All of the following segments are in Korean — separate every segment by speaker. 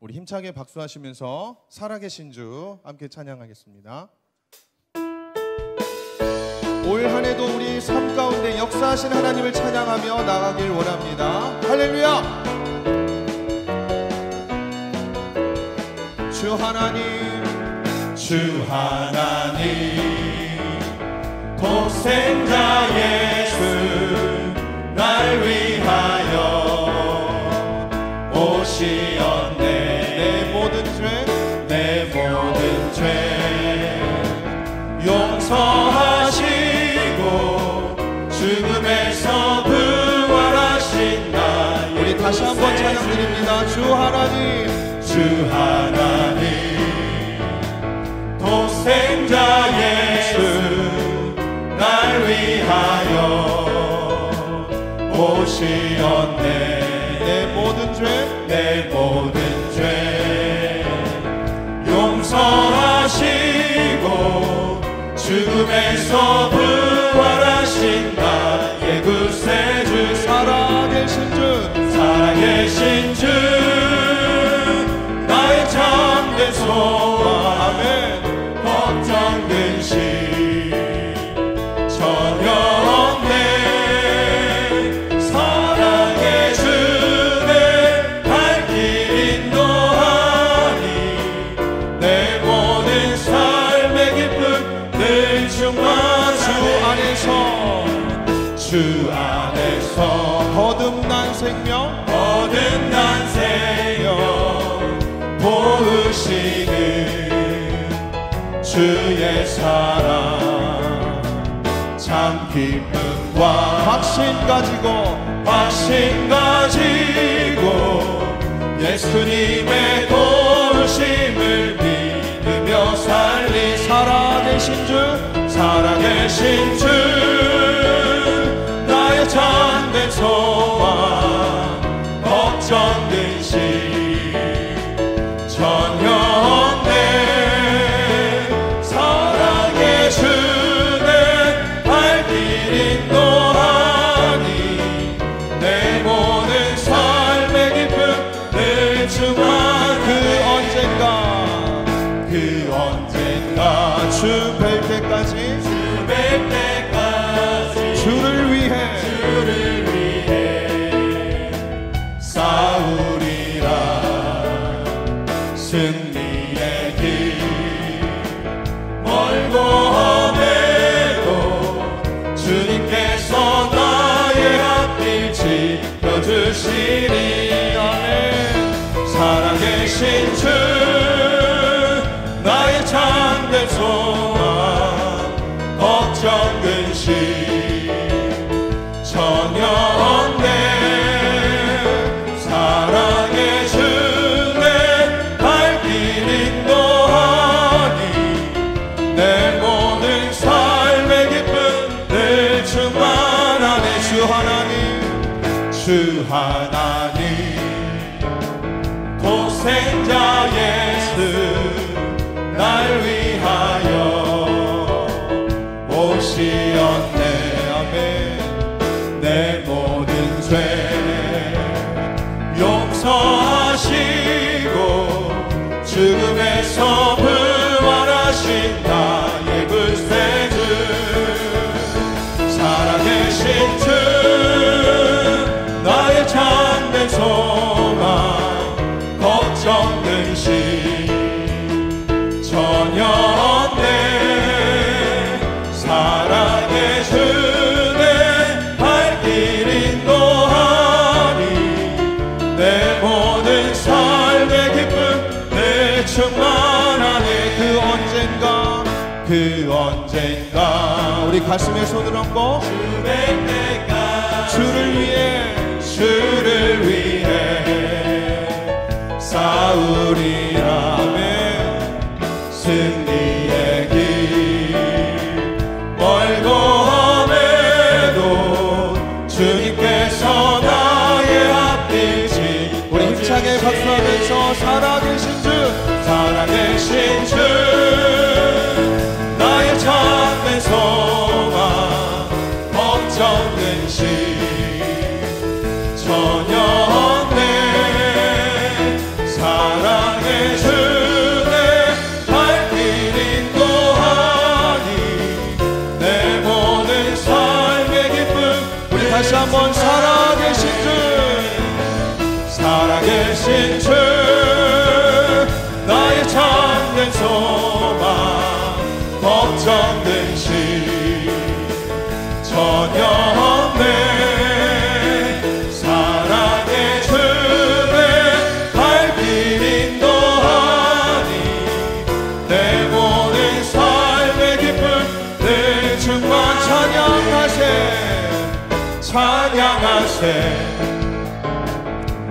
Speaker 1: 우리 힘차게 박수하시면서 살아계신 주 함께 찬양하겠습니다. 올 한해도 우리 삶 가운데 역사하신 하나님을 찬양하며 나가길 원합니다. 할렐루야! 주 하나님,
Speaker 2: 주 하나님, 독생자 예수 날 위하여 오시었네.
Speaker 1: 내 모든 죄
Speaker 2: 용서하시고 죽음에서 부활하신 나.
Speaker 1: 우리 다시 한번 찬양드립니다. 주 하나님,
Speaker 2: 주 하나님, 독생자 예수 날 위하여 오시었네.
Speaker 1: 내 모든 죄
Speaker 2: 용서하시고 죽음에서 부활하신 나의 구세주, 살아계신 주 나의 참된 소망, 아멘. 걱정 근심 전혀 없네. 사랑의 주내 갈 길 인도하니 내 모든 삶의 기쁨 늘 충만. 주 안에서
Speaker 1: 거듭난 생명
Speaker 2: 보으시는 주의 사랑, 참 기쁨과 확신 가지고 예수님의 도우심을 믿으며 살리. 살아계신 주 나의 참된 소망, 걱정 근심 전혀 없네. 사랑의 주내 발길 인도하니 내 모든 삶의 기쁨 늘 충만. 그 언젠가
Speaker 1: 주 뵐 때까지 주를 위해
Speaker 2: 싸우리라. 승리의 길 멀고 험해도 주님께서 나의 앞길 지켜주시리. 살아계신 주 나의 참된 소망, 걱정 근심 전혀 없네. 사랑의 주내 발길 인도하니 내 모든 삶의 기쁨 늘 충만하네. 주 하나님, 독생자 예수 날 위하여 오시었네. 아멘. 내 모든 죄 용서하시고 죽음에서 부활하신 나의 구세주, 살아계신 주 나의 참된 소망, 걱정 근심 전혀 없네. 사랑의 주내 발길 인도하니 내 모든 삶의 기쁨 늘 충만하네. 그 언젠가
Speaker 1: 우리 가슴에 손을 얹고
Speaker 2: 주를 위해 싸우리라. 승리의 길 멀고 험해도 주님께서 나의 앞길 지켜주시니.
Speaker 1: 우리 힘차게 박수하면서 살아계신 주
Speaker 2: 나의 참된 소망, 걱정 근심 전혀 없네. 사랑 찬양하세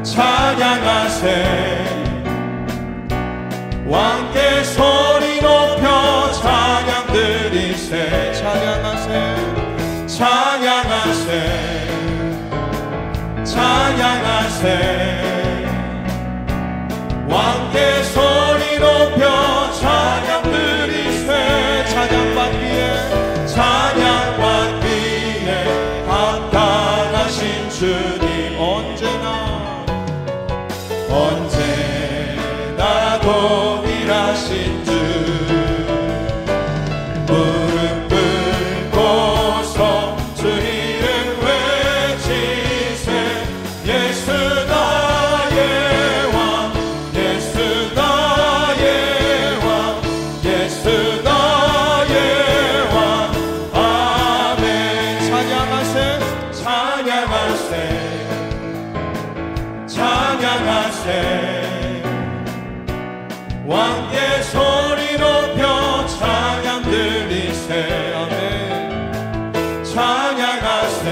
Speaker 2: 찬양하세 왕께 소리 높여 찬양 드리세
Speaker 1: 찬양하세
Speaker 2: 찬양하세 찬양하세 왕께 소리 높여 찬양 드리세
Speaker 1: 찬양받기에
Speaker 2: 찬양받기에 합당하신 주님 언제나 동일하신 주 무릎 꿇고서 주 이름 외치세 예수 나의 왕 예수 나의 왕 예수 나의 왕 아멘
Speaker 1: 찬양하세
Speaker 2: 찬양하세 찬양하세 왕께 소리 높여 찬양 드리세 아멘 찬양하세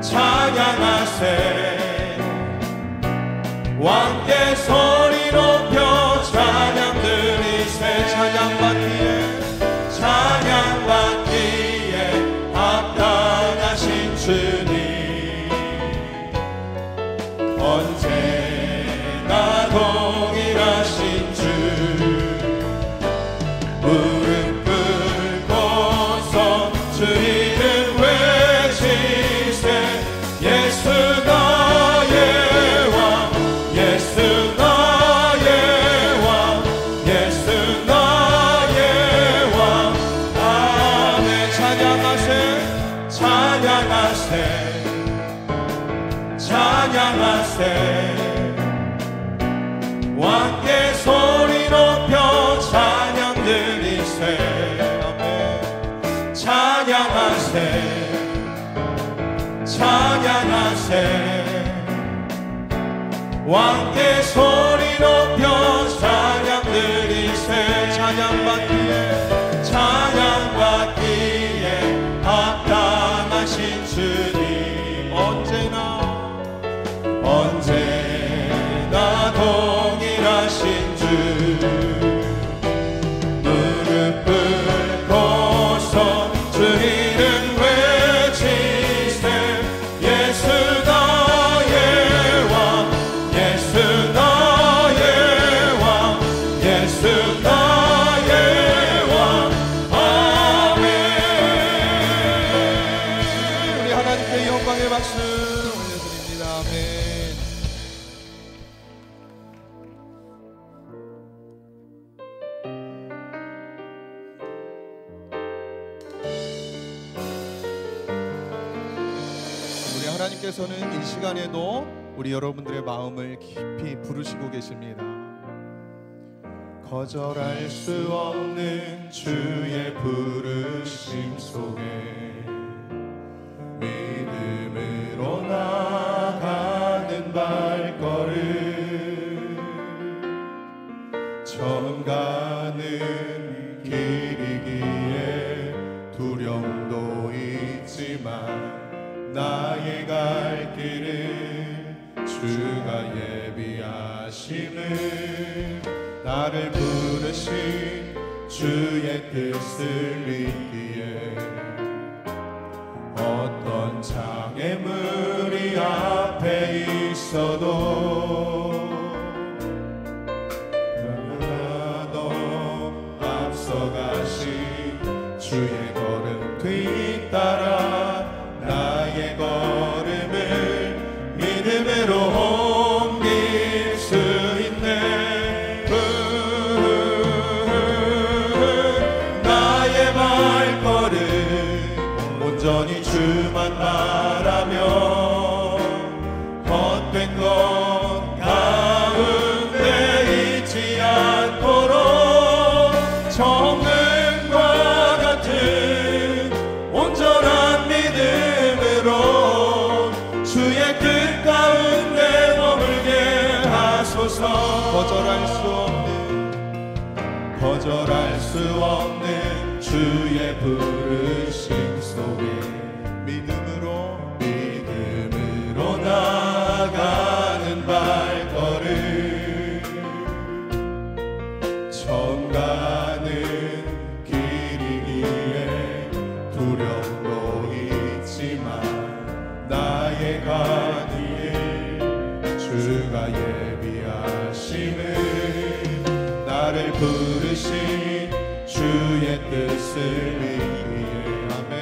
Speaker 2: 찬양하세 왕께 소리 높여 찬양 드리세
Speaker 1: 찬양받기에
Speaker 2: 찬양받기에 합당하신 주님 언제나 동일하신 주 무릎 꿇고서 주 이름 외치세 예수 나의 왕 예수 나의 왕 예수 나의 왕 아멘
Speaker 1: 찬양하세
Speaker 2: 찬양하세 찬양하세 왕께 소리 높여 찬양 드리세
Speaker 1: 아멘
Speaker 2: 찬양하세 찬양하세 왕께 소리 높여 찬양 드리세
Speaker 1: 찬양받기에
Speaker 2: 찬양받기에 합당하신 주님 언제나 동일하신 주 무릎 꿇고서 주 이름 외치세 예수 나의 왕 예수 나의 왕 예수 나의 왕 아멘
Speaker 1: 우리 하나님께 영광의 박수 올려드립니다. 아멘. 우리 하나님께서는 이 시간에도 우리 여러분들의 마음을 깊이 부르시고 계십니다.
Speaker 2: 거절할 수 없는 주의 부르심 속에 믿음으로 나가는 발걸음 처음 가는 길이기에 두려움도 있지만 나의 갈 길은 주가 예비하심을 나를 부르신 주의 뜻을 믿기에 어떤 장애물이 앞에 있어도 그러나도 앞서가신 주의 걸음 뒤따라 나의 걸음을 믿음으로 옮길 수 있네 나의 발걸음 온전히 주만 바라며 헛된 것 가운데 있지 않도록 정능과 같은 온전한 믿음으로 주의 뜻 가운데 머물게 하소서 거절할 수 없는 주의 부르심 속에 믿음으로 부르신 주의 뜻을 위해
Speaker 1: 아멘.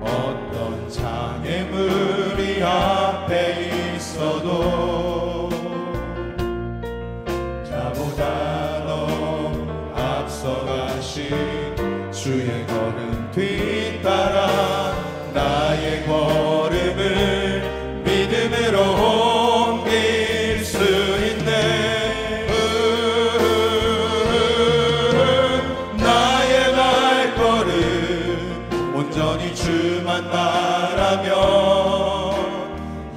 Speaker 2: 어떤 장애물이 앞에 있어도 자보다 너 앞서가신 주의 걸음 뒤따라 나의 걸음을 믿음으로 옮길 수 있네. 나의 발걸음 온전히 주만 바라며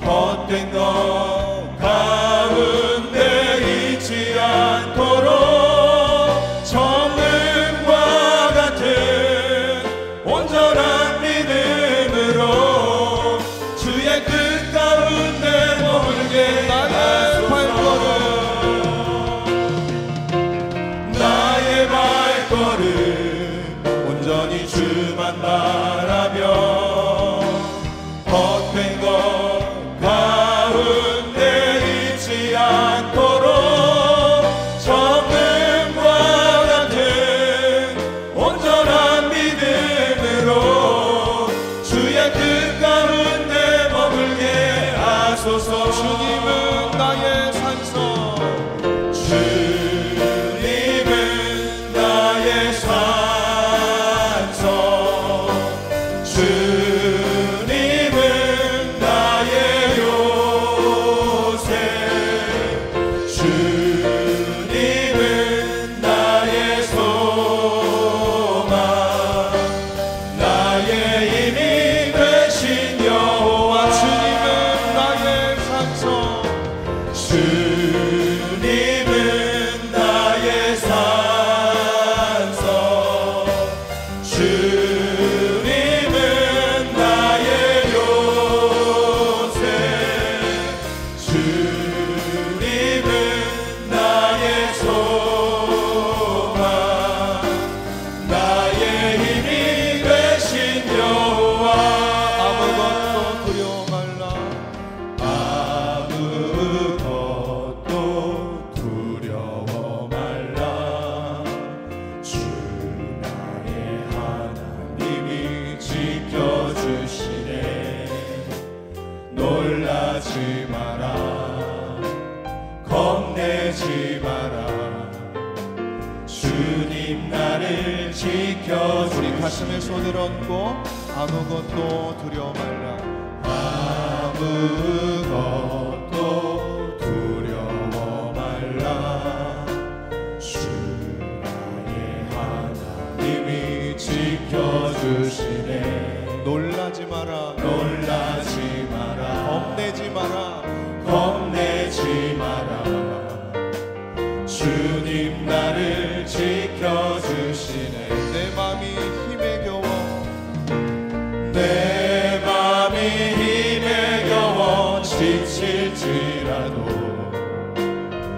Speaker 2: 헛된 것 가운데 있지 않도록 정금과 같은 온전한 믿음으로 주의 뜻 가운데 머물게
Speaker 1: 나의
Speaker 2: 하소서. 나의 발걸음 온전히 주만 바라며 헛된 것 가운데 있지 않도록 정금과 같은 온전한 믿음으로 주의 뜻 가운데 머물게 하소서.
Speaker 1: 주님은 나의 산성,
Speaker 2: 주님은 나의 산성, 주님은 나의 요새, 주님은 나의 소망, 나의 힘이 되신 여호와.
Speaker 1: 주님은 나의 산성,
Speaker 2: 주님은 나의 산성, 주님은 나의 요새, 주님은 나의 소망, 나의 힘이 되신 여호와.
Speaker 1: 아무것도 두려워 말라.
Speaker 2: 아무것도 두려워 말라. 주 나의 하나님이 지켜주시네. 놀라지 마라, 겁내지 마라. 주님 나를
Speaker 1: 우리
Speaker 2: 지켜주시네.
Speaker 1: 가슴에 손을 얹고 아무것도 두려워 말라.
Speaker 2: 아무것도 두려워 말라. 주 나의 하나님이 지켜주시네.
Speaker 1: 놀라지 마라.
Speaker 2: 놀라지 마라,
Speaker 1: 겁내지 마라.
Speaker 2: 겁내지 마라. 주님 나를 지켜주시네.
Speaker 1: 내 맘이 힘에 겨워,
Speaker 2: 내 맘이 힘에 겨워 지칠지라도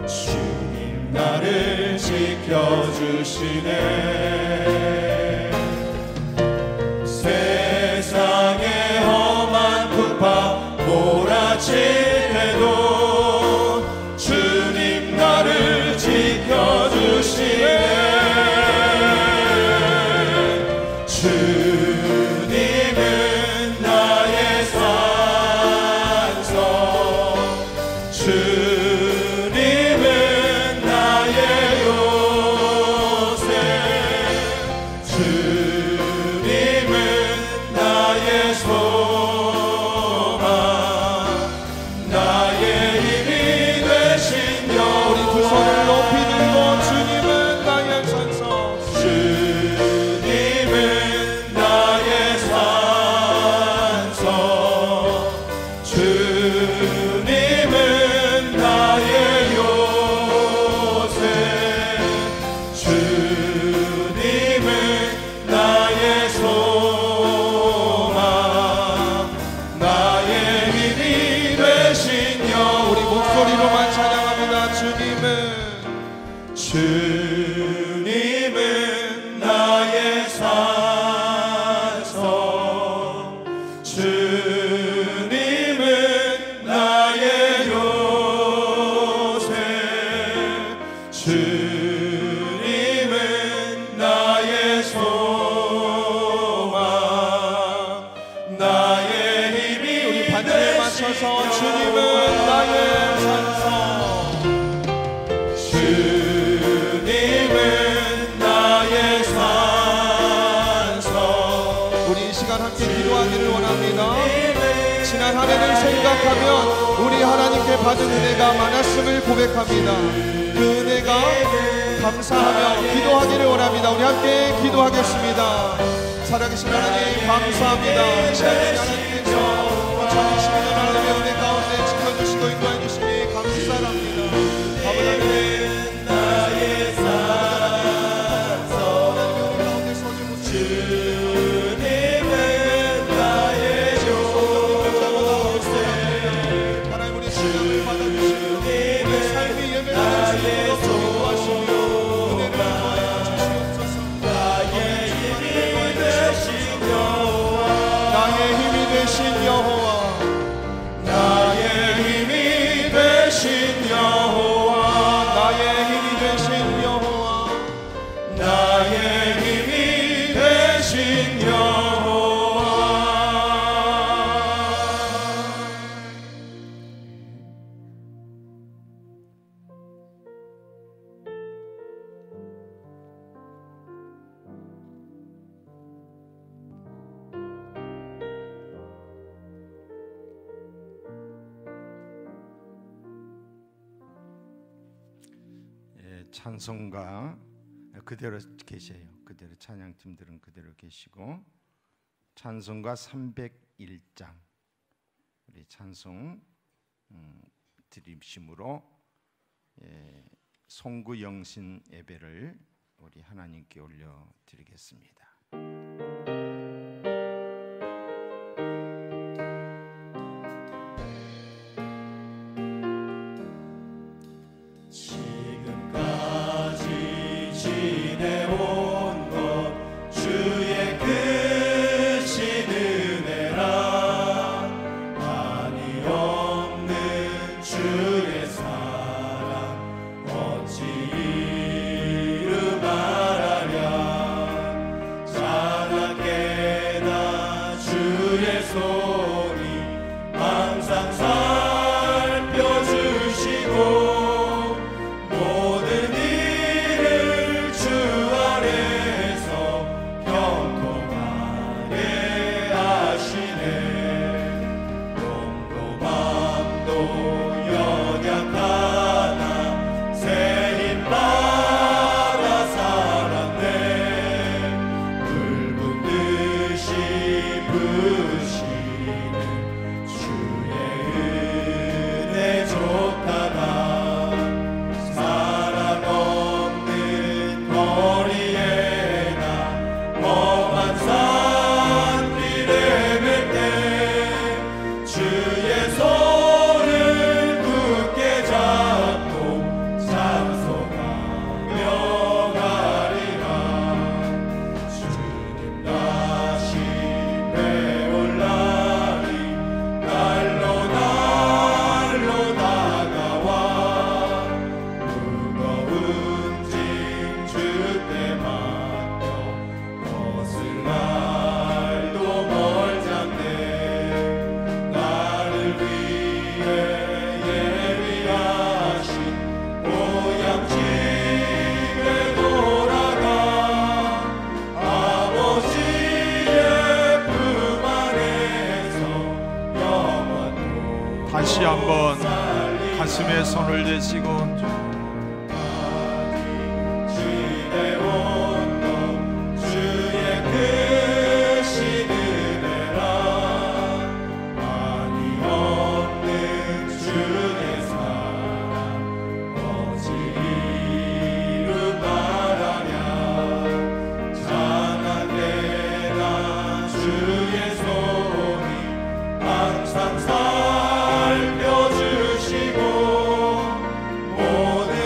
Speaker 2: 주님 나를 지켜주시네. 세상의 험한 풍파 몰아칠 때도 주님 나를 지켜주시네. 주님은 나의 산성, 주님은 나의 요새, 주님은 나의 소망, 나의 힘이 되신 여호와.
Speaker 1: 우리 두 손을 높이 들고 주님은 나의 산성,
Speaker 2: 주님은 나의 산성, 주님은 나의 요새, 주님은 나의 소망, 나의 힘이 되신 여호와.
Speaker 1: 우리 목소리로만 찬양합니다.
Speaker 2: 주님은 나의 산성, 주님은 나의 요새, 주님은
Speaker 1: 은혜를 생각하면 우리 하나님께 받은 은혜가 많았음을 고백합니다. 그 은혜가 감사하며 기도하기를 원합니다. 우리 함께 기도하겠습니다. 살아계신 하나님 감사합니다. 시간에 하나님께서 2020년 하나님의 은혜 가운데 지켜주시고 인도해 주시니 감사합니다. 아버지 하나님 나의 산성 하나님의 은혜 가운데 서지 못해
Speaker 3: 찬송가 그대로 계세요. 그대로 찬양팀들은 그대로 계시고 찬송가 301장 우리 찬송 드립심으로 송구 영신 예배를 우리 하나님께 올려드리겠습니다.
Speaker 2: 다시 한번 가슴에 손을 대시고
Speaker 4: 살펴주시고 모든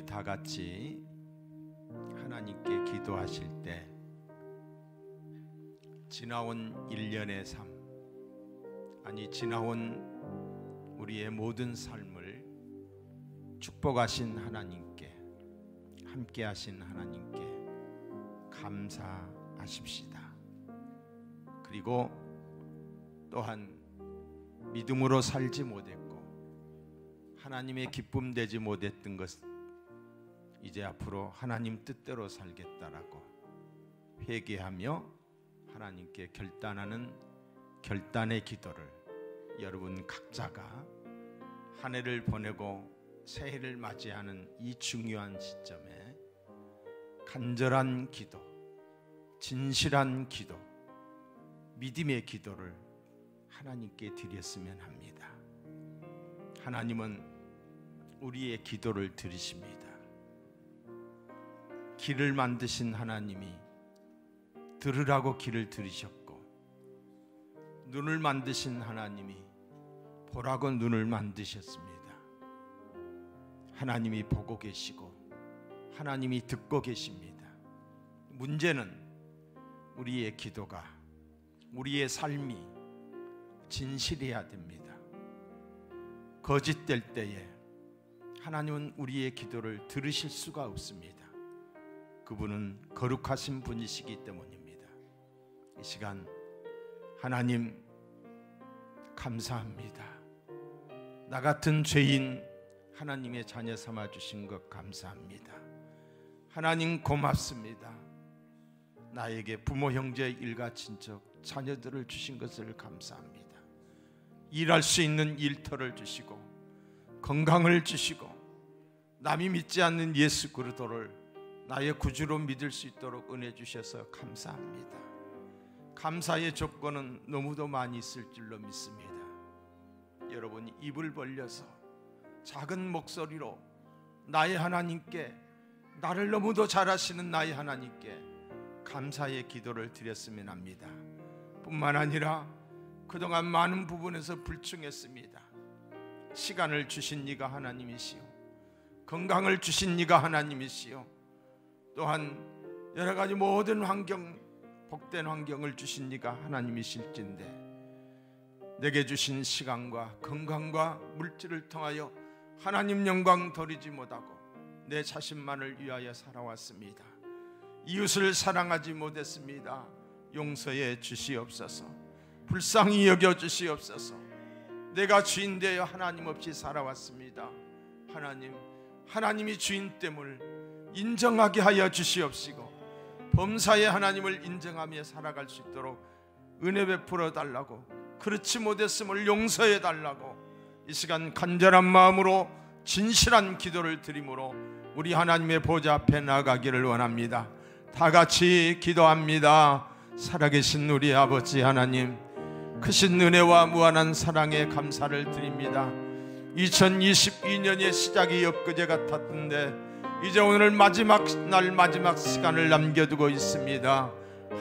Speaker 3: 우리 다 같이 하나님께 기도하실 때 지나온 1년의 삶, 아니 지나온 우리의 모든 삶을 축복하신 하나님께, 함께하신 하나님께 감사하십시다. 그리고 또한 믿음으로 살지 못했고 하나님의 기쁨 되지 못했던 것, 이제 앞으로 하나님 뜻대로 살겠다라고 회개하며 하나님께 결단하는 결단의 기도를 여러분 각자가 한 해를 보내고 새해를 맞이하는 이 중요한 시점에 간절한 기도, 진실한 기도, 믿음의 기도를 하나님께 드렸으면 합니다. 하나님은 우리의 기도를 들으십니다. 길을 만드신 하나님이 들으라고 길을 들으셨고, 눈을 만드신 하나님이 보라고 눈을 만드셨습니다. 하나님이 보고 계시고 하나님이 듣고 계십니다. 문제는 우리의 기도가, 우리의 삶이 진실해야 됩니다. 거짓될 때에 하나님은 우리의 기도를 들으실 수가 없습니다. 그분은 거룩하신 분이시기 때문입니다. 이 시간 하나님 감사합니다. 나 같은 죄인 하나님의 자녀 삼아 주신 것 감사합니다. 하나님 고맙습니다. 나에게 부모, 형제, 일가, 친척, 자녀들을 주신 것을 감사합니다. 일할 수 있는 일터를 주시고 건강을 주시고 남이 믿지 않는 예수 그리스도를 나의 구주로 믿을 수 있도록 은혜 주셔서 감사합니다. 감사의 조건은 너무도 많이 있을 줄로 믿습니다. 여러분 입을 벌려서 작은 목소리로 나의 하나님께, 나를 너무도 잘 아시는 나의 하나님께 감사의 기도를 드렸으면 합니다. 뿐만 아니라 그동안 많은 부분에서 불충했습니다. 시간을 주신 이가 하나님이시오, 건강을 주신 이가 하나님이시오, 또한 여러 가지 모든 환경, 복된 환경을 주신 이가 하나님이실진데 내게 주신 시간과 건강과 물질을 통하여 하나님 영광 돌리지 못하고 내 자신만을 위하여 살아왔습니다. 이웃을 사랑하지 못했습니다. 용서해 주시옵소서. 불쌍히 여겨 주시옵소서. 내가 주인 되어 하나님 없이 살아왔습니다. 하나님이 주인됨을 인정하게 하여 주시옵시고 범사의 하나님을 인정하며 살아갈 수 있도록 은혜 베풀어 달라고, 그렇지 못했음을 용서해 달라고 이 시간 간절한 마음으로 진실한 기도를 드림으로 우리 하나님의 보좌 앞에 나가기를 원합니다. 다 같이 기도합니다. 살아계신 우리 아버지 하나님, 크신 은혜와 무한한 사랑에 감사를 드립니다. 2022년의 시작이 엊그제 같았던데 이제 오늘 마지막 날, 마지막 시간을 남겨두고 있습니다.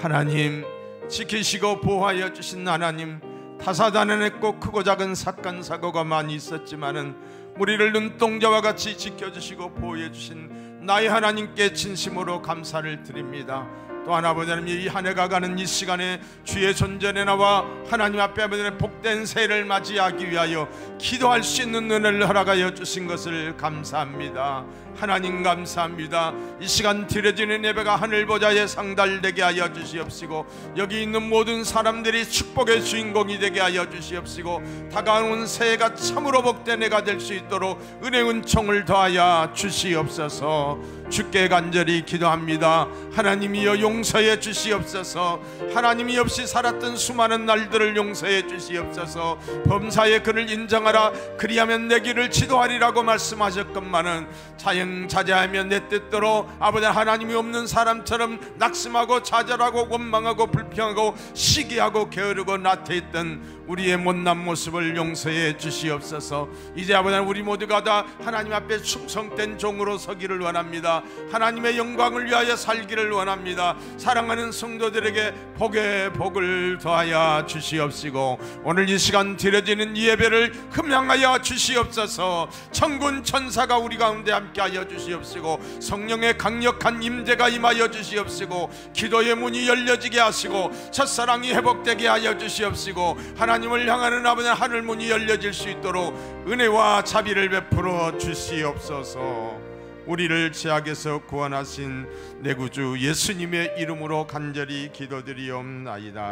Speaker 3: 하나님 지키시고 보호하여 주신 하나님, 다사다난했고 크고 작은 사건 사고가 많이 있었지만은 우리를 눈동자와 같이 지켜주시고 보호해 주신 나의 하나님께 진심으로 감사를 드립니다. 또한 아버지 하나님, 이 한 해가 가는 이 시간에 주의 존전에 나와 하나님 앞에 아버지의 복된 새해를 맞이하기 위하여 기도할 수 있는 은혜를 허락하여 주신 것을 감사합니다. 하나님 감사합니다. 이 시간 드려지는 예배가 하늘 보좌에 상달되게 하여 주시옵시고 여기 있는 모든 사람들이 축복의 주인공이 되게 하여 주시옵시고 다가오는 새해가 참으로 복된 해가 될 수 있도록 은혜 은총을 더하여 주시옵소서. 주께 간절히 기도합니다. 하나님이여 용서해 주시옵소서. 하나님이 없이 살았던 수많은 날들을 용서해 주시옵소서. 범사의 그를 인정하라, 그리하면 내 길을 지도하리라고 말씀하셨건만은 자영자재하며 내 뜻대로 아버지 하나님이 없는 사람처럼 낙심하고 좌절하고 원망하고 불평하고 시기하고 게으르고 나태했던 우리의 못난 모습을 용서해 주시옵소서. 이제 아버지 우리 모두가 다 하나님 앞에 충성된 종으로 서기를 원합니다. 하나님의 영광을 위하여 살기를 원합니다. 사랑하는 성도들에게 복에 복을 더하여 주시옵시고 오늘 이 시간 드려지는 이 예배를 흠양하여 주시옵소서. 천군 천사가 우리 가운데 함께하여 주시옵시고 성령의 강력한 임재가 임하여 주시옵시고 기도의 문이 열려지게 하시고 첫사랑이 회복되게 하여 주시옵시고 하나님을 향하는 아버지 하늘 문이 열려질 수 있도록 은혜와 자비를 베풀어 주시옵소서. 우리를 죄악에서 구원하신 내 구주 예수님의 이름으로 간절히 기도드리옵나이다.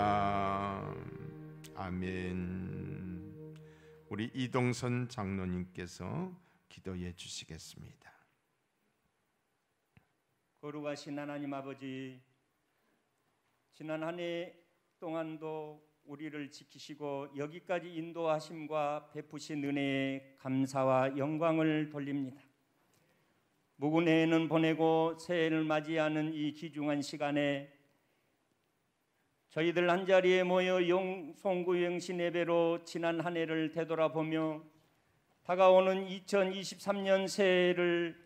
Speaker 3: 아멘. 우리 이동선 장로님께서 기도해 주시겠습니다.
Speaker 4: 거룩하신 하나님 아버지, 지난 한 해 동안도 우리를 지키시고 여기까지 인도하심과 베푸신 은혜에 감사와 영광을 돌립니다. 묵은 해는 보내고 새해를 맞이하는 이 귀중한 시간에 저희들 한자리에 모여 송구 영신 예배로 지난 한 해를 되돌아보며 다가오는 2023년 새해를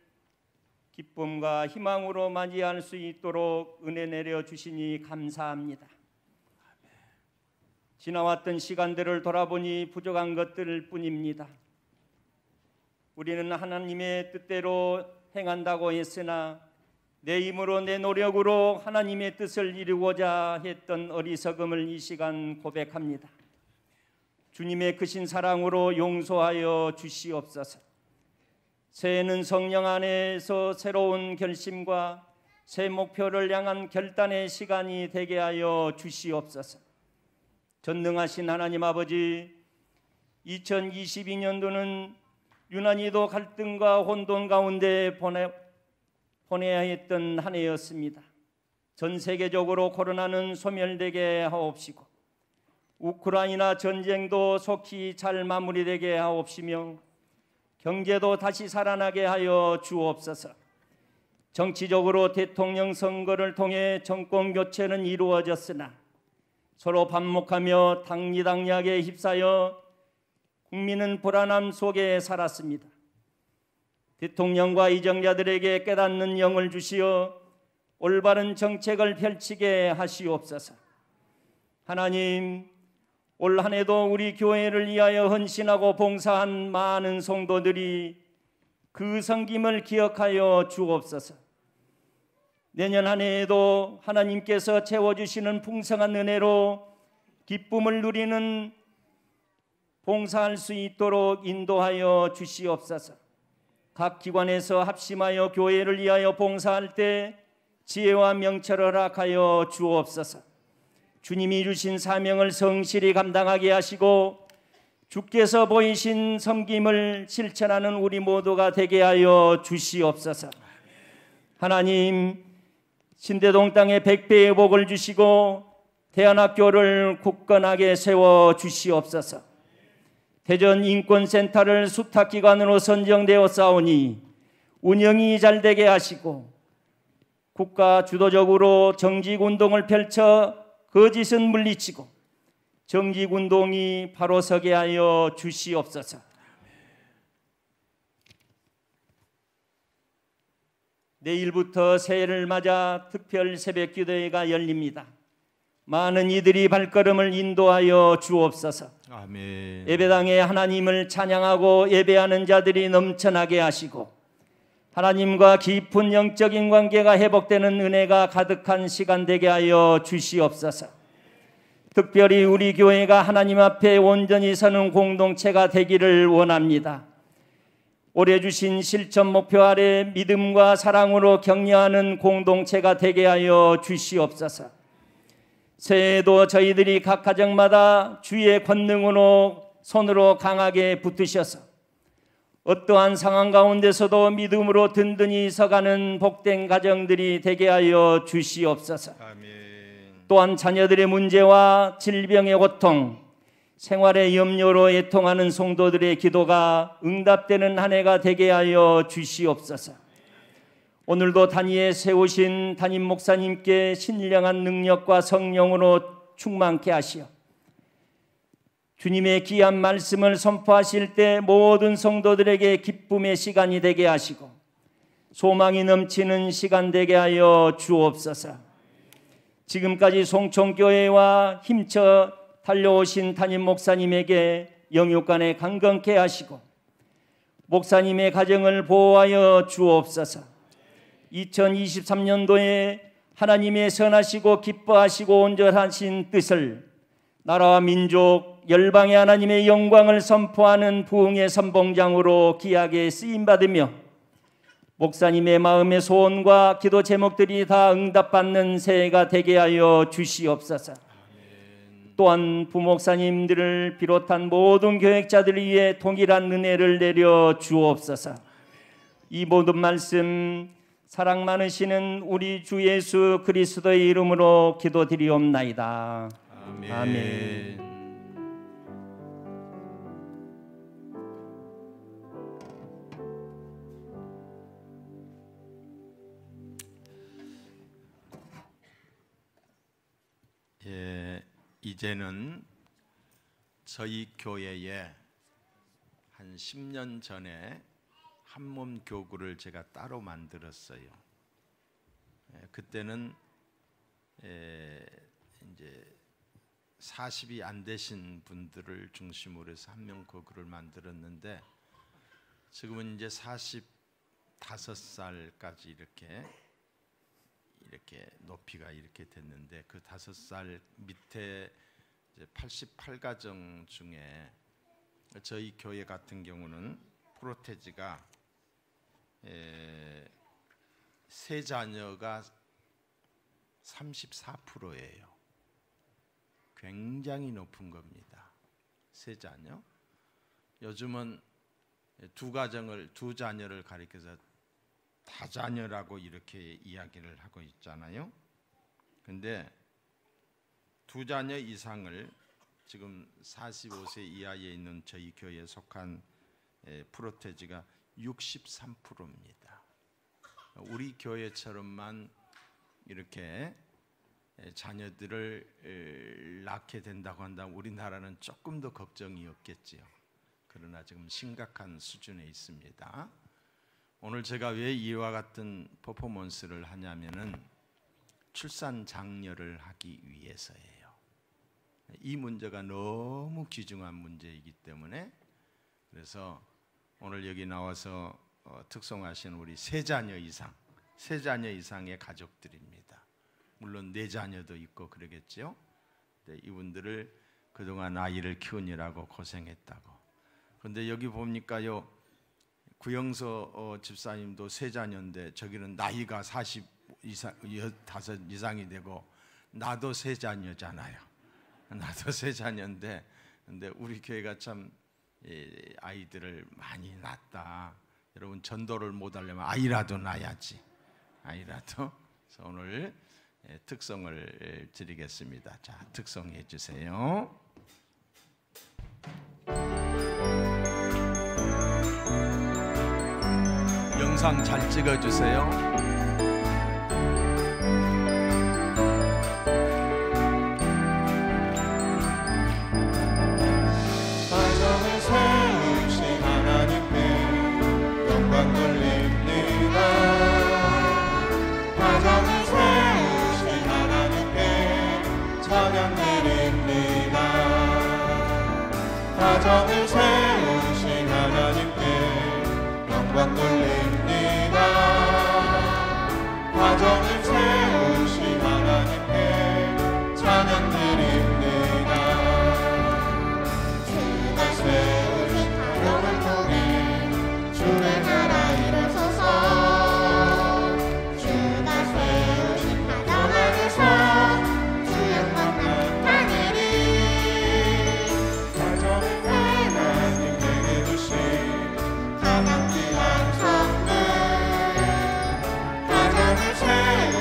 Speaker 4: 기쁨과 희망으로 맞이할 수 있도록 은혜 내려주시니 감사합니다. 지나왔던 시간들을 돌아보니 부족한 것들 뿐입니다. 우리는 하나님의 뜻대로 행한다고 했으나 내 힘으로 내 노력으로 하나님의 뜻을 이루고자 했던 어리석음을 이 시간 고백합니다. 주님의 크신 사랑으로 용서하여 주시옵소서. 새해는 성령 안에서 새로운 결심과 새 목표를 향한 결단의 시간이 되게 하여 주시옵소서. 전능하신 하나님 아버지, 2022년도는 유난히도 갈등과 혼돈 가운데 보내야 했던 한 해였습니다. 전 세계적으로 코로나는 소멸되게 하옵시고 우크라이나 전쟁도 속히 잘 마무리되게 하옵시며 경제도 다시 살아나게 하여 주옵소서. 정치적으로 대통령 선거를 통해 정권 교체는 이루어졌으나 서로 반목하며 당리당략에 휩싸여 국민은 불안함 속에 살았습니다. 대통령과 이정자들에게 깨닫는 영을 주시어 올바른 정책을 펼치게 하시옵소서. 하나님, 올 한 해도 우리 교회를 위하여 헌신하고 봉사한 많은 성도들이 그 섬김을 기억하여 주옵소서. 내년 한 해에도 하나님께서 채워주시는 풍성한 은혜로 기쁨을 누리는 봉사할 수 있도록 인도하여 주시옵소서. 각 기관에서 합심하여 교회를 위하여 봉사할 때 지혜와 명철을 허락하여 주옵소서. 주님이 주신 사명을 성실히 감당하게 하시고 주께서 보이신 섬김을 실천하는 우리 모두가 되게 하여 주시옵소서. 하나님, 신대동 땅에 100배의 복을 주시고 대안학교를 굳건하게 세워 주시옵소서. 대전 인권센터를 수탁기관으로 선정되어 싸우니 운영이 잘 되게 하시고 국가 주도적으로 정직운동을 펼쳐 거짓은 물리치고 정직운동이 바로 서게 하여 주시옵소서. 내일부터 새해를 맞아 특별 새벽기도회가 열립니다. 많은 이들이 발걸음을 인도하여 주옵소서.
Speaker 3: 아멘.
Speaker 4: 예배당에 하나님을 찬양하고 예배하는 자들이 넘쳐나게 하시고 하나님과 깊은 영적인 관계가 회복되는 은혜가 가득한 시간 되게 하여 주시옵소서. 특별히 우리 교회가 하나님 앞에 온전히 서는 공동체가 되기를 원합니다. 올해 주신 실천 목표 아래 믿음과 사랑으로 격려하는 공동체가 되게 하여 주시옵소서. 새해에도 저희들이 각 가정마다 주의 권능으로 손으로 강하게 붙으셔서 어떠한 상황 가운데서도 믿음으로 든든히 서가는 복된 가정들이 되게 하여 주시옵소서.
Speaker 3: 아멘.
Speaker 4: 또한 자녀들의 문제와 질병의 고통, 생활의 염려로 애통하는 성도들의 기도가 응답되는 한 해가 되게 하여 주시옵소서. 오늘도 단위에 세우신 담임 목사님께 신령한 능력과 성령으로 충만케 하시어 주님의 귀한 말씀을 선포하실 때 모든 성도들에게 기쁨의 시간이 되게 하시고 소망이 넘치는 시간 되게 하여 주옵소서. 지금까지 송총교회와 힘써 달려오신 담임 목사님에게 영육간에 강건케 하시고 목사님의 가정을 보호하여 주옵소서. 2023년도에 하나님의 선하시고 기뻐하시고 온전하신 뜻을 나라와 민족 열방의 하나님의 영광을 선포하는 부흥의 선봉장으로 귀하게 쓰임받으며 목사님의 마음의 소원과 기도 제목들이 다 응답받는 새해가 되게 하여 주시옵소서. 또한 부목사님들을 비롯한 모든 교역자들 위해 동일한 은혜를 내려 주옵소서. 이 모든 말씀 사랑 많으시는 우리 주 예수 그리스도의 이름으로 기도드리옵나이다.
Speaker 3: 아멘.
Speaker 4: 아멘.
Speaker 3: 예, 이제는 저희 교회에 한 10년 전에 한몸 교구를 제가 따로 만들었어요. 그때는 이제 40이 안 되신 분들을 중심으로 해서 한몸 교구를 만들었는데 지금은 이제 45살까지 이렇게 높이가 이렇게 됐는데 그 5살 밑에 88가정 중에 저희 교회 같은 경우는 프로테지가 세 자녀가 34%예요. 굉장히 높은 겁니다. 세 자녀. 요즘은 두 자녀를 가리켜서 다자녀라고 이렇게 이야기를 하고 있잖아요. 근데 두 자녀 이상을 지금 45세 이하에 있는 저희 교회에 속한 프로테지가 63%입니다. 우리 교회처럼만 이렇게 자녀들을 낳게 된다고 한다면 우리나라는 조금 더 걱정이 없겠지요. 그러나 지금 심각한 수준에 있습니다. 오늘 제가 왜 이와 같은 퍼포먼스를 하냐면은 출산 장려를 하기 위해서예요. 이 문제가 너무 귀중한 문제이기 때문에 그래서 오늘 여기 나와서 특송하신 우리 세 자녀 이상의 가족들입니다. 물론 네 자녀도 있고 그러겠죠. 이분들을 그동안 아이를 키우느라고 고생했다고. 그런데 여기 보니까요, 구영서 집사님도 세 자녀인데 저기는 나이가 45 이상이 되고 나도 세 자녀잖아요. 나도 세 자녀인데 근데 우리 교회가 참 아이들을 많이 낳았다. 여러분 전도를 못 하려면 아이라도 낳아야지. 아이라도. 그래서 오늘 특송을 드리겠습니다. 자, 특송해 주세요. 영상 잘 찍어 주세요.
Speaker 1: 가정을 세우신 하나님께 영광 돌립니다. 가정을 세우신 하나님께 찬양 드립니다. 가정을 세우신 하나님께 영광 돌립니다. 가정을 세우신 하나님께 찬양 드립니다. 주가 세우신 가정을 통해 주의 나라 이루소서. 주가 세우신 가정 안에서 주 영광 나타내리. 가정을 하나님께 주신 가장 귀한 선물. 가정을 세우신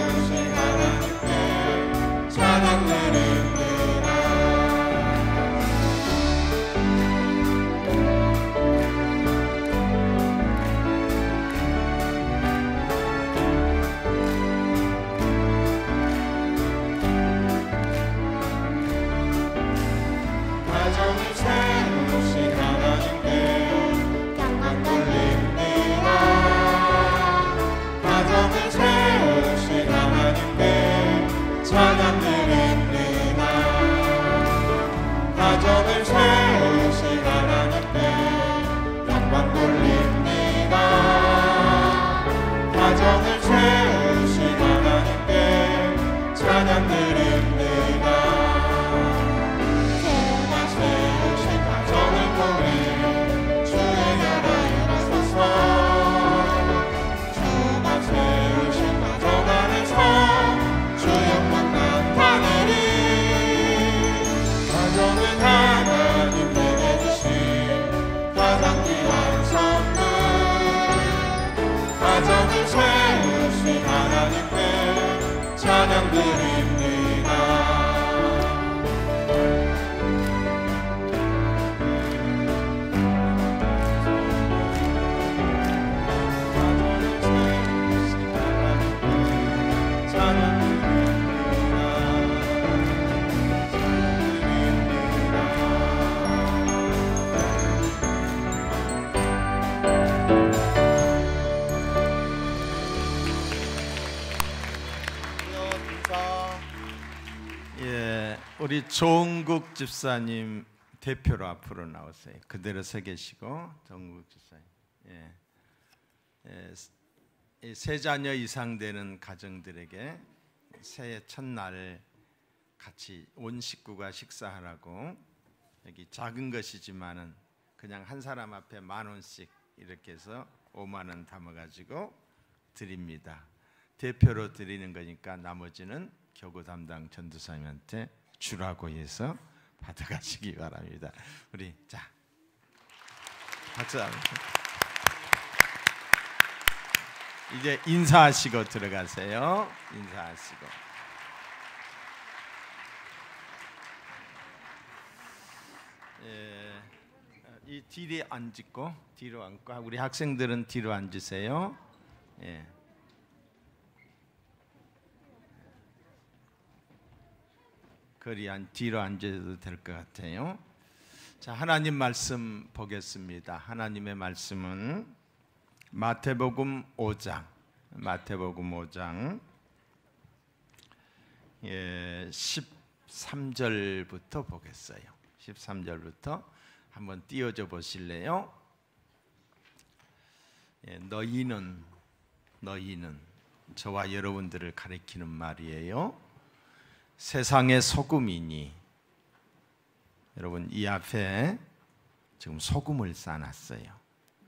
Speaker 3: 우리 조은국 집사님 대표로 앞으로 나오세요. 그대로 서 계시고 조은국 집사님. 세 자녀 이상 되는 가정들에게 새해 첫날 같이 온 식구가 식사하라고 여기 작은 것이지만은 그냥 한 사람 앞에 10,000원씩 이렇게 해서 5만 원 담아가지고 드립니다. 대표로 드리는 거니까 나머지는 교구 담당 전도사님한테 주라고 해서 받아가시기 바랍니다. 우리 자 박수 한번. 이제 인사하시고 들어가세요. 인사하시고. 이 뒤에 앉고 뒤로 앉고 우리 학생들은 뒤로 앉으세요. 예. 거리 뒤로 앉아도 될 것 같아요. 자, 하나님 말씀 보겠습니다. 하나님의 말씀은 마태복음 5장 13절부터 보겠어요. 13절부터 한번 띄워줘 보실래요? 너희는 저와 여러분들을 가리키는 말이에요. 세상의 소금이니. 여러분 이 앞에 지금 소금을 싸놨어요.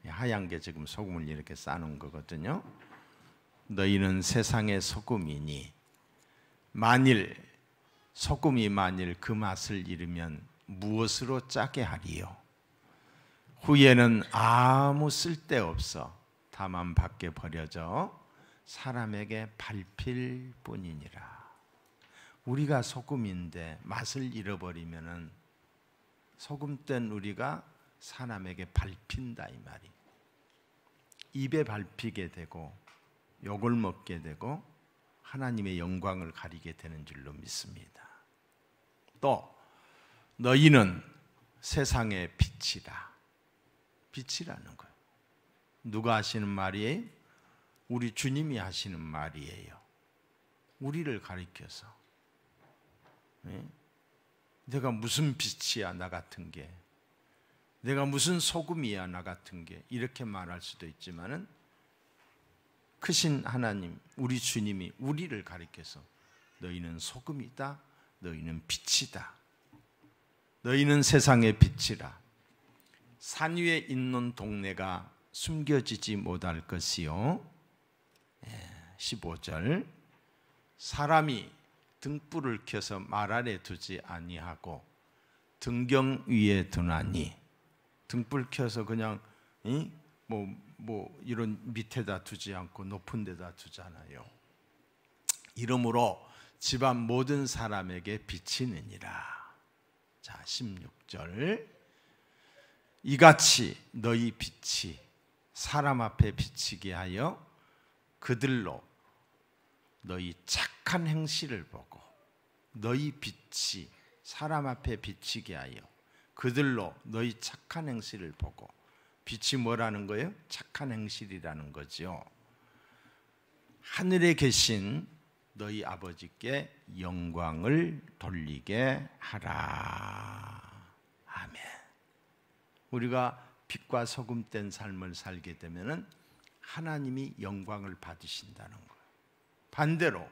Speaker 3: 하얀 게 지금 소금을 이렇게 싸놓은 거거든요. 너희는 세상의 소금이니 소금이 만일 그 맛을 잃으면 무엇으로 짜게 하리요? 후에는 아무 쓸데없어 다만 밖에 버려져 사람에게 밟힐 뿐이니라. 우리가 소금인데 맛을 잃어버리면은 소금된 우리가 사람에게 밟힌다 이 말이. 입에 밟히게 되고 욕을 먹게 되고 하나님의 영광을 가리게 되는 줄로 믿습니다. 또 너희는 세상의 빛이라. 빛이라는 거예요. 누가 하시는 말이에요? 우리 주님이 하시는 말이에요. 우리를 가리켜서. 내가 무슨 빛이야 나 같은 게, 내가 무슨 소금이야 나 같은 게, 이렇게 말할 수도 있지만은 크신 하나님 우리 주님이 우리를 가리켜서 너희는 소금이다, 너희는 빛이다, 너희는 세상의 빛이라. 산 위에 있는 동네가 숨겨지지 못할 것이요. 15절 사람이 등불을 켜서 말 아래 두지 아니하고 등경 위에 두나니. 등불 켜서 그냥 뭐 이런 밑에다 두지 않고 높은 데다 두잖아요. 이러므로 집안 모든 사람에게 비치느니라. 자, 16절 이같이 너희 빛이 사람 앞에 비치게 하여 그들로 너희 착한 행실을 보고. 너희 빛이 사람 앞에 비치게 하여 그들로 너희 착한 행실을 보고. 빛이 뭐라는 거예요? 착한 행실이라는 거죠. 하늘에 계신 너희 아버지께 영광을 돌리게 하라. 아멘. 우리가 빛과 소금 된 삶을 살게 되면은 하나님이 영광을 받으신다는 거예요. 반대로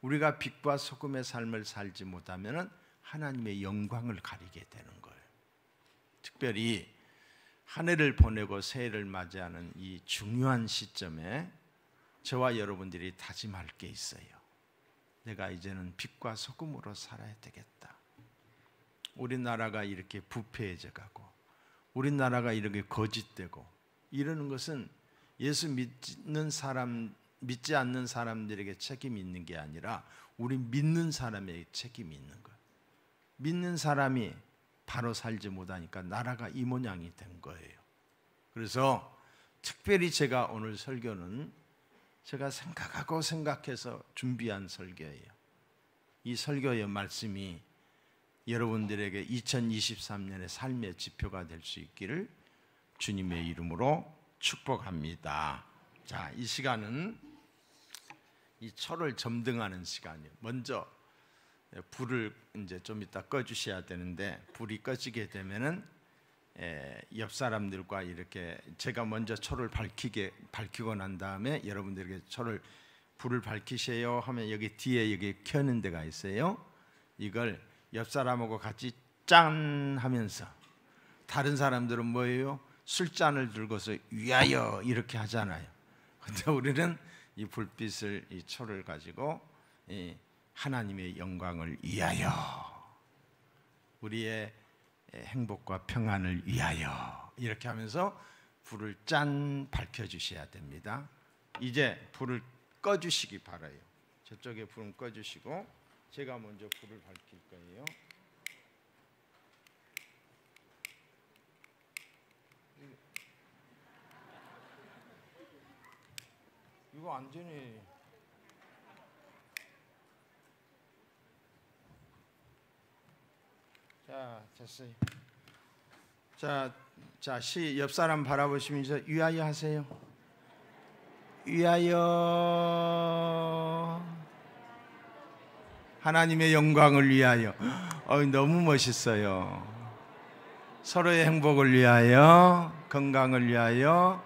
Speaker 3: 우리가 빛과 소금의 삶을 살지 못하면은 하나님의 영광을 가리게 되는 거예요. 특별히 한 해를 보내고 새해를 맞이하는 이 중요한 시점에 저와 여러분들이 다짐할 게 있어요. 내가 이제는 빛과 소금으로 살아야 되겠다. 우리나라가 이렇게 부패해져 가고 우리나라가 이렇게 거짓되고 이러는 것은 예수 믿지 않는 사람들에게 책임이 있는 게 아니라 우리 믿는 사람에게 책임이 있는 거예요. 믿는 사람이 바로 살지 못하니까 나라가 이 모양이 된 거예요. 그래서 특별히 제가 오늘 설교는 제가 생각해서 준비한 설교예요. 이 설교의 말씀이 여러분들에게 2023년의 삶의 지표가 될 수 있기를 주님의 이름으로 축복합니다. 자, 이 시간은 이 초를 점등하는 시간이에요. 먼저 불을 이제 좀 이따 꺼주셔야 되는데, 불이 꺼지게 되면은 옆 사람들과 이렇게 제가 먼저 초를 밝히고 난 다음에 여러분들에게 불을 밝히세요 하면 여기 뒤에 여기 켜는 데가 있어요. 이걸 옆 사람하고 같이 짠 하면서, 다른 사람들은 뭐예요? 술잔을 들고서 위하여 이렇게 하잖아요. 근데 우리는 이 불빛을, 이 초를 가지고 하나님의 영광을 위하여, 우리의 행복과 평안을 위하여 이렇게 하면서 불을 짠 밝혀주셔야 됩니다. 이제 불을 꺼주시기 바라요. 저쪽에 불은 꺼주시고 제가 먼저 불을 밝힐 거예요. 이거 완전히 자, 됐어요. 자, 옆 사람 바라보시면서 위하여 하세요. 위하여, 하나님의 영광을 위하여. 너무 멋있어요. 서로의 행복을 위하여, 건강을 위하여,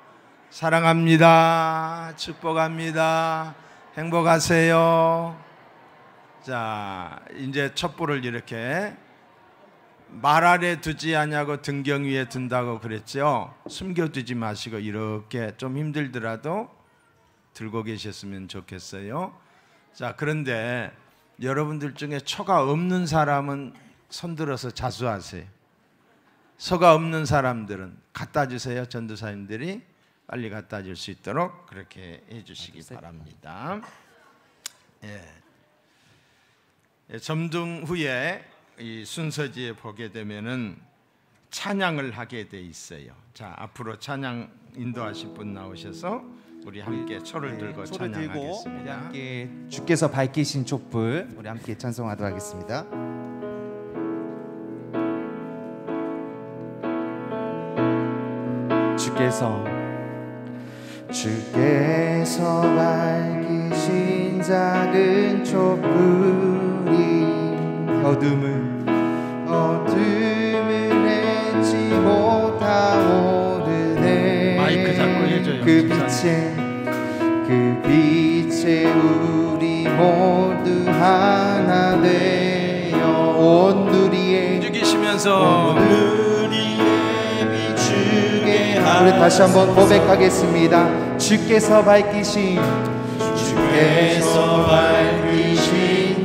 Speaker 3: 사랑합니다. 축복합니다. 행복하세요. 자, 이제 촛불을 이렇게 말 아래 두지 아니하고 등경 위에 둔다고 그랬죠. 숨겨두지 마시고 이렇게 좀 힘들더라도 들고 계셨으면 좋겠어요. 자, 그런데 여러분들 중에 초가 없는 사람은 손들어서 자수하세요. 소가 없는 사람들은 갖다 주세요. 전도사님들이 빨리 갖다 줄 수 있도록 그렇게 해주시기 바랍니다. 점등 후에 이 순서지에 보게 되면은 찬양을 하게 돼 있어요. 자, 앞으로 찬양 인도하실 분 나오셔서 우리 함께 초를 들고 찬양하겠습니다.
Speaker 5: 우리 함께 주께서 밝히신 촛불, 우리 함께 찬송하도록 하겠습니다. 주께서 밝히신 작은 촛불이 어둠을 헤치 못하오르네.
Speaker 3: 마이크 잡고 해줘요.
Speaker 5: 그 빛에 우리 모두 하나 되어 온 누리에
Speaker 3: 움직이시면서
Speaker 5: 비추게 하소서. 우리 다시 한번 고백하겠습니다. 주께서 밝히신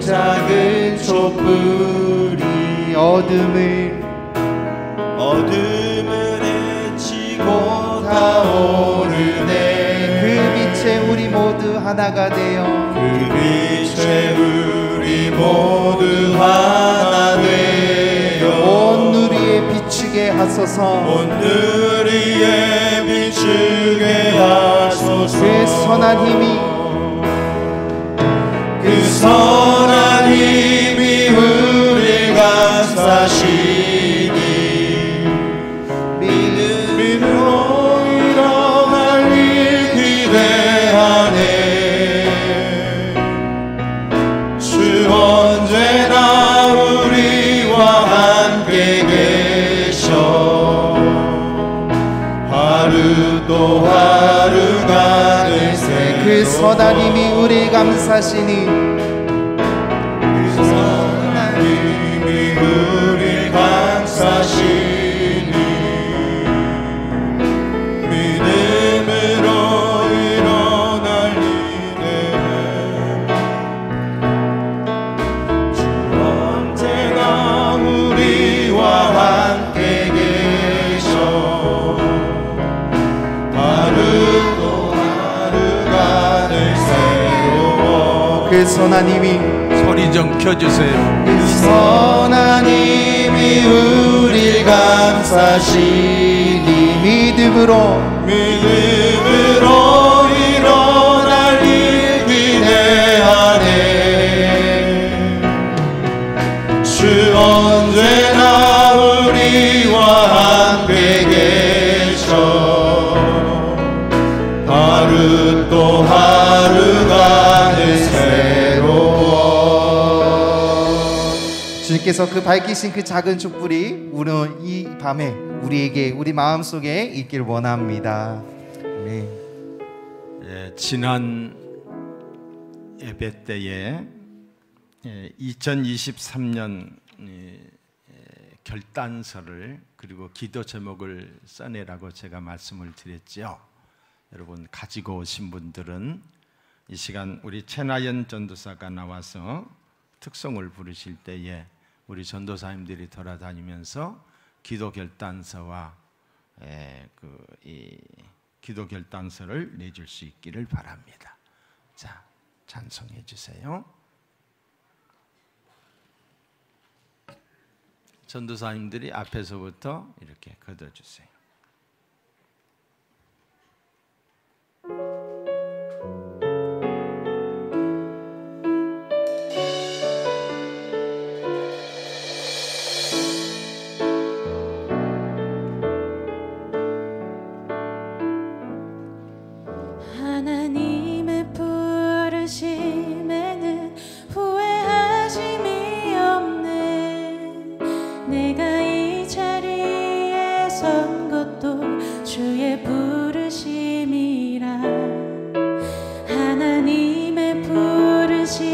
Speaker 5: 작은 촛불이 어둠을 헤치고 타오르네. 그 빛에 우리 모두 하나가 되어 온 누리에 비추게 하소서. 그 선한 힘이 우리 감싸시니 믿음으로 일어날 일 기대하네. 주 언제나 우리와 함께 계셔. 하루 또 하루가 늘 새로 그 선한 힘이 우리 감싸시니 믿음으로 일어날 일에 주 언제나 우리와 함께 계셔. 하루도 하루가 늘 새로워. 그 선한 힘이
Speaker 3: 소리 좀 켜주세요.
Speaker 5: 그 선한 힘이 우릴 감싸시니 믿음으로 일어날 일 기대하네. 주 언제나 우리와 함께 계셔. 하루 또 하루가 늘 새로워. 주님께서 그 밝히신 그 작은 촛불이 오늘 이 밤에 우리에게 우리 마음속에 있길 원합니다. 네.
Speaker 3: 지난 예배 때에 2023년 결단서를 그리고 기도 제목을 써내라고 제가 말씀을 드렸죠. 여러분 가지고 오신 분들은 이 시간 우리 최나연 전도사가 나와서 특송을 부르실 때에 우리 전도사님들이 돌아다니면서 기도 결단서와 이 기도 결단서를 내줄 수 있기를 바랍니다. 자, 찬송해 주세요. 전도사님들이 앞에서부터 이렇게 걷어주세요.
Speaker 6: 하나님의 부르심에는 후회하심이 없네. 내가 이 자리에 선 것도 주의 부르심이라. 하나님의 부르심에는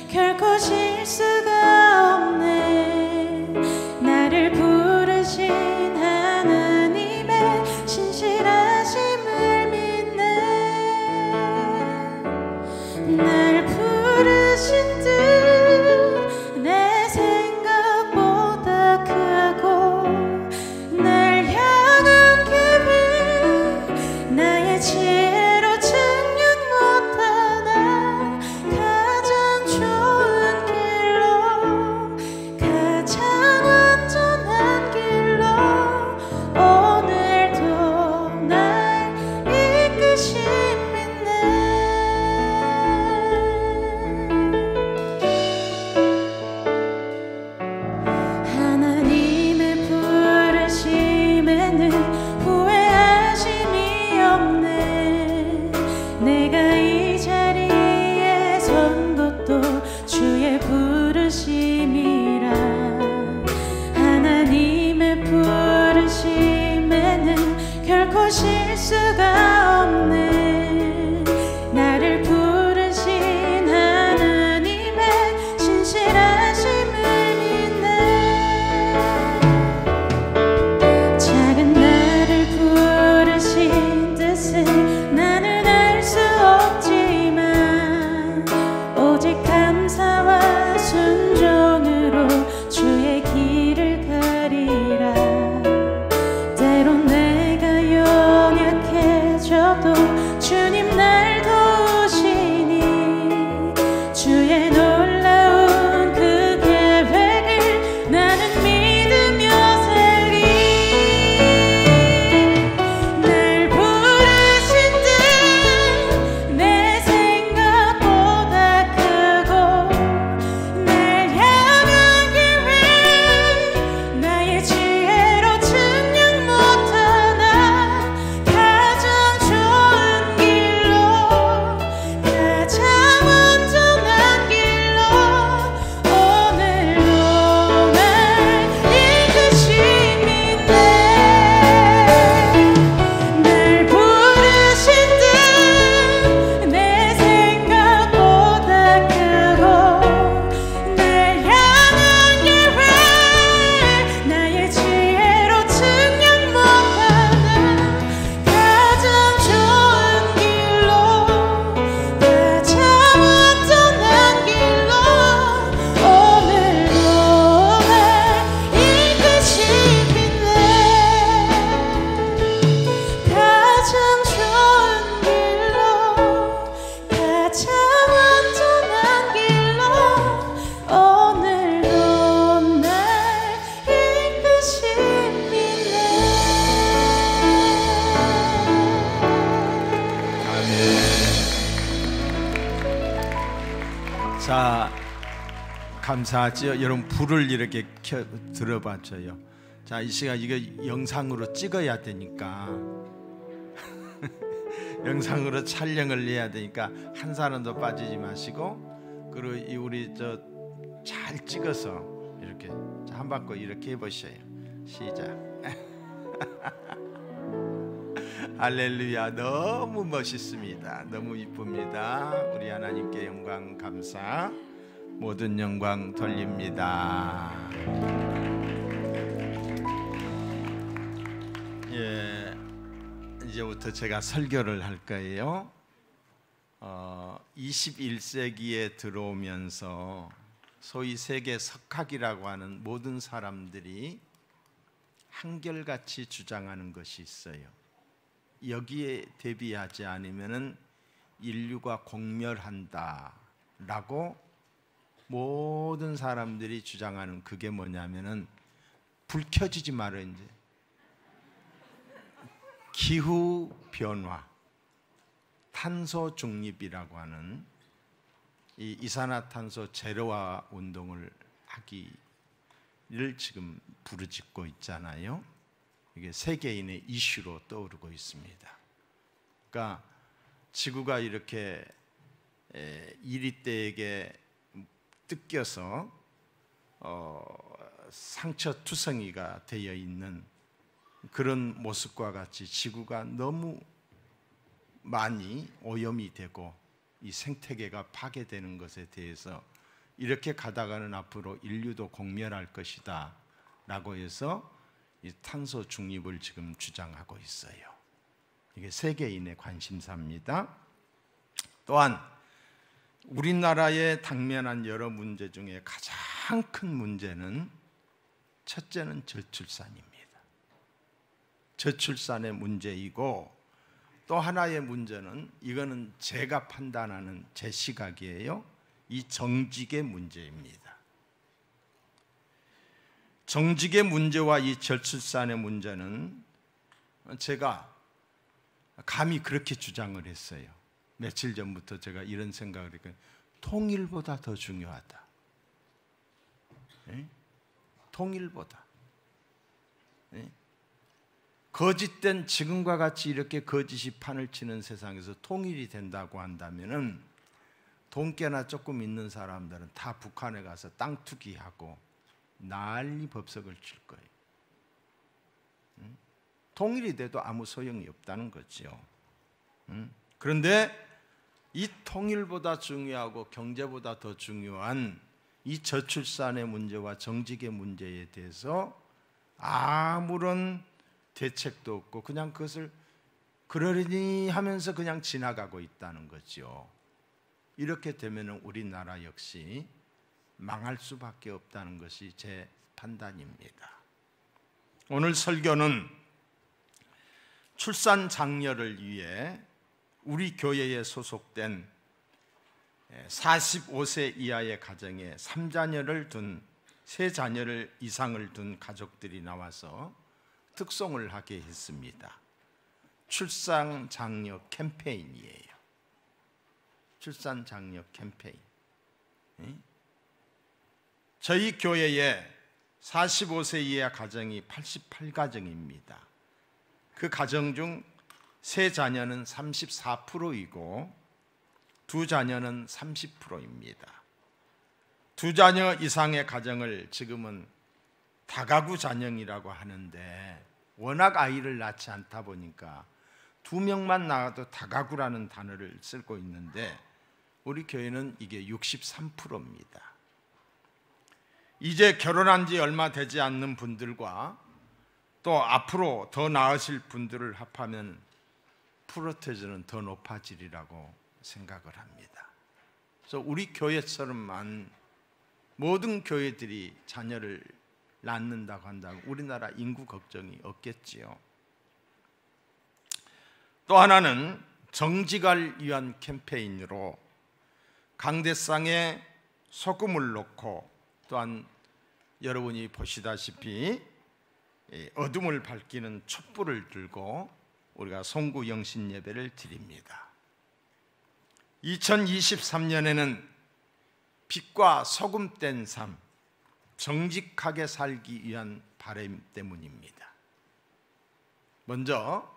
Speaker 6: 결코 실수가 없네. 나를 부르신 하나님의 신실하심을 믿네. 날 부르신 뜻 내 생각보다 크고, 날 향한 계획 나의 지혜로 측량 못하나. 가장 좋은 길로, 가장 안전한 길로 오늘도 날 이끄심 믿네. 하나님의 부르심에는 후회하심이 없네. 내가 이 자리에 선 것도 주의 부르심이라. 하나님의 부르심에는 결코 실수가 없네. 나를 부르신 하나님의 신실하심을 믿네. 작은 나를 부르신 뜻을 나는 알 수 없지만, 오직 감사와 순종으로 주의 길을 가리라. 때론 내가 연약해져도 주님 날 도우시니, 주의 놀라운 그 계획을 나는 믿으며 살리. 날 부르신 뜻 내 생각보다 크고, 날 향한 계획 나의 지혜로 측량 못하나. 가장 좋은 길로, 가장 안전한 길로 오늘도 날 이끄심 믿네. 날 부르신 뜻 내 생각보다 크고, 날 향한 계획 나의 지혜로 측량 못하나. 가장 좋은 길로, 가장 안전한 길로 오늘도 날 이끄심 믿네. 가장 좋은 길로, 가장 안전한 길로 오늘도 날 이끄심 믿네.
Speaker 3: 자, 감사하지요. 여러분 불을 이렇게 들어봐줘요. 자, 이 시간 이거 영상으로 찍어야 되니까 영상으로 촬영을 해야 되니까 한 사람도 빠지지 마시고, 그리고 이 우리 저 잘 찍어서 이렇게 한 바퀴 이렇게 해보셔요. 시작. 할렐루야. 너무 멋있습니다. 너무 이쁩니다. 우리 하나님께 영광 감사, 모든 영광 돌립니다. 예, 이제부터 제가 설교를 할 거예요. 21세기에 들어오면서 소위 세계 석학이라고 하는 모든 사람들이 한결같이 주장하는 것이 있어요. 여기에 대비하지 않으면은 인류가 공멸한다라고 모든 사람들이 주장하는 그게 뭐냐면은 불 켜지지 말아 이제 기후 변화, 탄소 중립이라고 하는 이 이산화탄소 제로화 운동을 하기를 지금 부르짖고 있잖아요. 이게 세계인의 이슈로 떠오르고 있습니다. 그러니까 지구가 이렇게 이리떼에게 뜯겨서 상처투성이가 되어 있는 그런 모습과 같이 지구가 너무 많이 오염이 되고 이 생태계가 파괴되는 것에 대해서 이렇게 가다가는 앞으로 인류도 공멸할 것이다 라고 해서 이 탄소 중립을 지금 주장하고 있어요. 이게 세계인의 관심사입니다. 또한 우리나라에 당면한 여러 문제 중에 가장 큰 문제는 첫째는 저출산입니다. 저출산의 문제이고 또 하나의 문제는 이거는 제가 판단하는 제 시각이에요. 이 정직의 문제입니다. 정직의 문제와 이 저출산의 문제는 제가 감히 그렇게 주장을 했어요. 며칠 전부터 제가 이런 생각을 했거든요. 통일보다 더 중요하다. 네? 통일보다. 네? 거짓된 지금과 같이 이렇게 거짓이 판을 치는 세상에서 통일이 된다고 한다면은 돈깨나 조금 있는 사람들은 다 북한에 가서 땅 투기하고 난리 법석을 칠 거예요. 통일이 돼도 아무 소용이 없다는 거죠. 그런데 이 통일보다 중요하고 경제보다 더 중요한 이 저출산의 문제와 정직의 문제에 대해서 아무런 대책도 없고 그냥 그것을 그러려니 하면서 그냥 지나가고 있다는 거죠. 이렇게 되면 우리나라 역시 망할 수밖에 없다는 것이 제 판단입니다. 오늘 설교는 출산 장려를 위해 우리 교회에 소속된 45세 이하의 가정에 3자녀를 둔 3자녀를 이상을 둔 가족들이 나와서 특송을 하게 했습니다. 출산 장려 캠페인이에요. 출산 장려 캠페인. 저희 교회에 45세 이하 가정이 88가정입니다. 그 가정 중 3자녀는 34%이고 2자녀는 30%입니다. 2자녀 이상의 가정을 지금은 다가구 자녀이라고 하는데 워낙 아이를 낳지 않다 보니까 2명만 낳아도 다가구라는 단어를 쓰고 있는데 우리 교회는 이게 63%입니다. 이제 결혼한 지 얼마 되지 않는 분들과 또 앞으로 더 낳으실 분들을 합하면 프로테이지는 더 높아지리라고 생각을 합니다. 그래서 우리 교회처럼만 모든 교회들이 자녀를 낳는다고 한다고 우리나라 인구 걱정이 없겠지요. 또 하나는 정직을 위한 캠페인으로 강대상에 소금을 넣고 또한 여러분이 보시다시피 어둠을 밝히는 촛불을 들고 우리가 송구 영신 예배를 드립니다. 2023년에는 빛과 소금 뗀 삶, 정직하게 살기 위한 바람 때문입니다. 먼저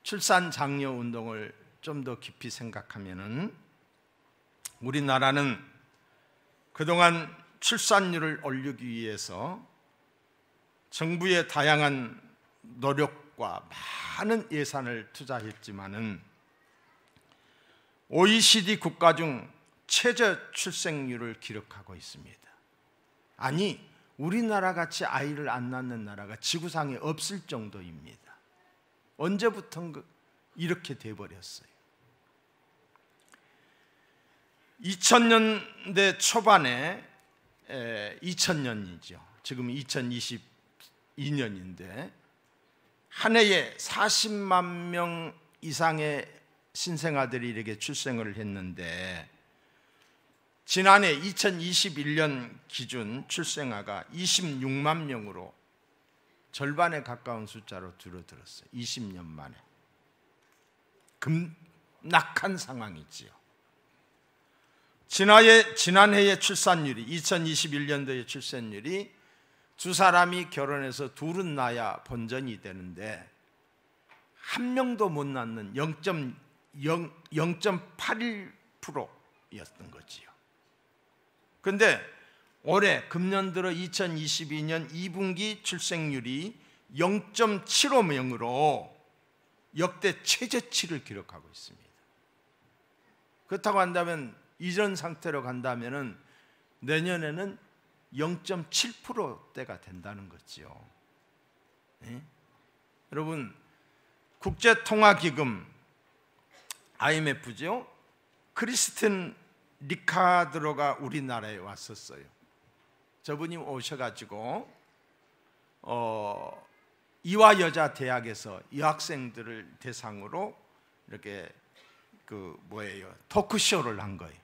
Speaker 3: 출산 장려 운동을 좀 더 깊이 생각하면은 우리나라는 그동안 출산율을 올리기 위해서 정부의 다양한 노력과 많은 예산을 투자했지만은 OECD 국가 중 최저 출생률을 기록하고 있습니다. 아니, 우리나라 같이 아이를 안 낳는 나라가 지구상에 없을 정도입니다. 언제부턴가 이렇게 돼버렸어요. 2000년대 초반에 2000년이죠. 지금 2022년인데 한 해에 40만 명 이상의 신생아들이 이렇게 출생을 했는데 지난해 2021년 기준 출생아가 26만 명으로 절반에 가까운 숫자로 줄어들었어요. 20년 만에. 급락한 상황이지요. 지난해의 출산율이 2021년도의 출산율이 두 사람이 결혼해서 둘은 낳아야 본전이 되는데 한 명도 못 낳는 0.81%였던 거지요. 그런데 올해 금년 들어 2022년 2분기 출생률이 0.75명으로 역대 최저치를 기록하고 있습니다. 그렇다고 한다면 이전 상태로 간다면은 내년에는 0.7%대가 된다는 거지요. 네? 여러분, 국제통화기금 IMF죠. 크리스틴 리카드로가 우리나라에 왔었어요. 저분이 오셔가지고 이화여자대학에서 여학생들을 대상으로 이렇게 토크쇼를 한 거예요.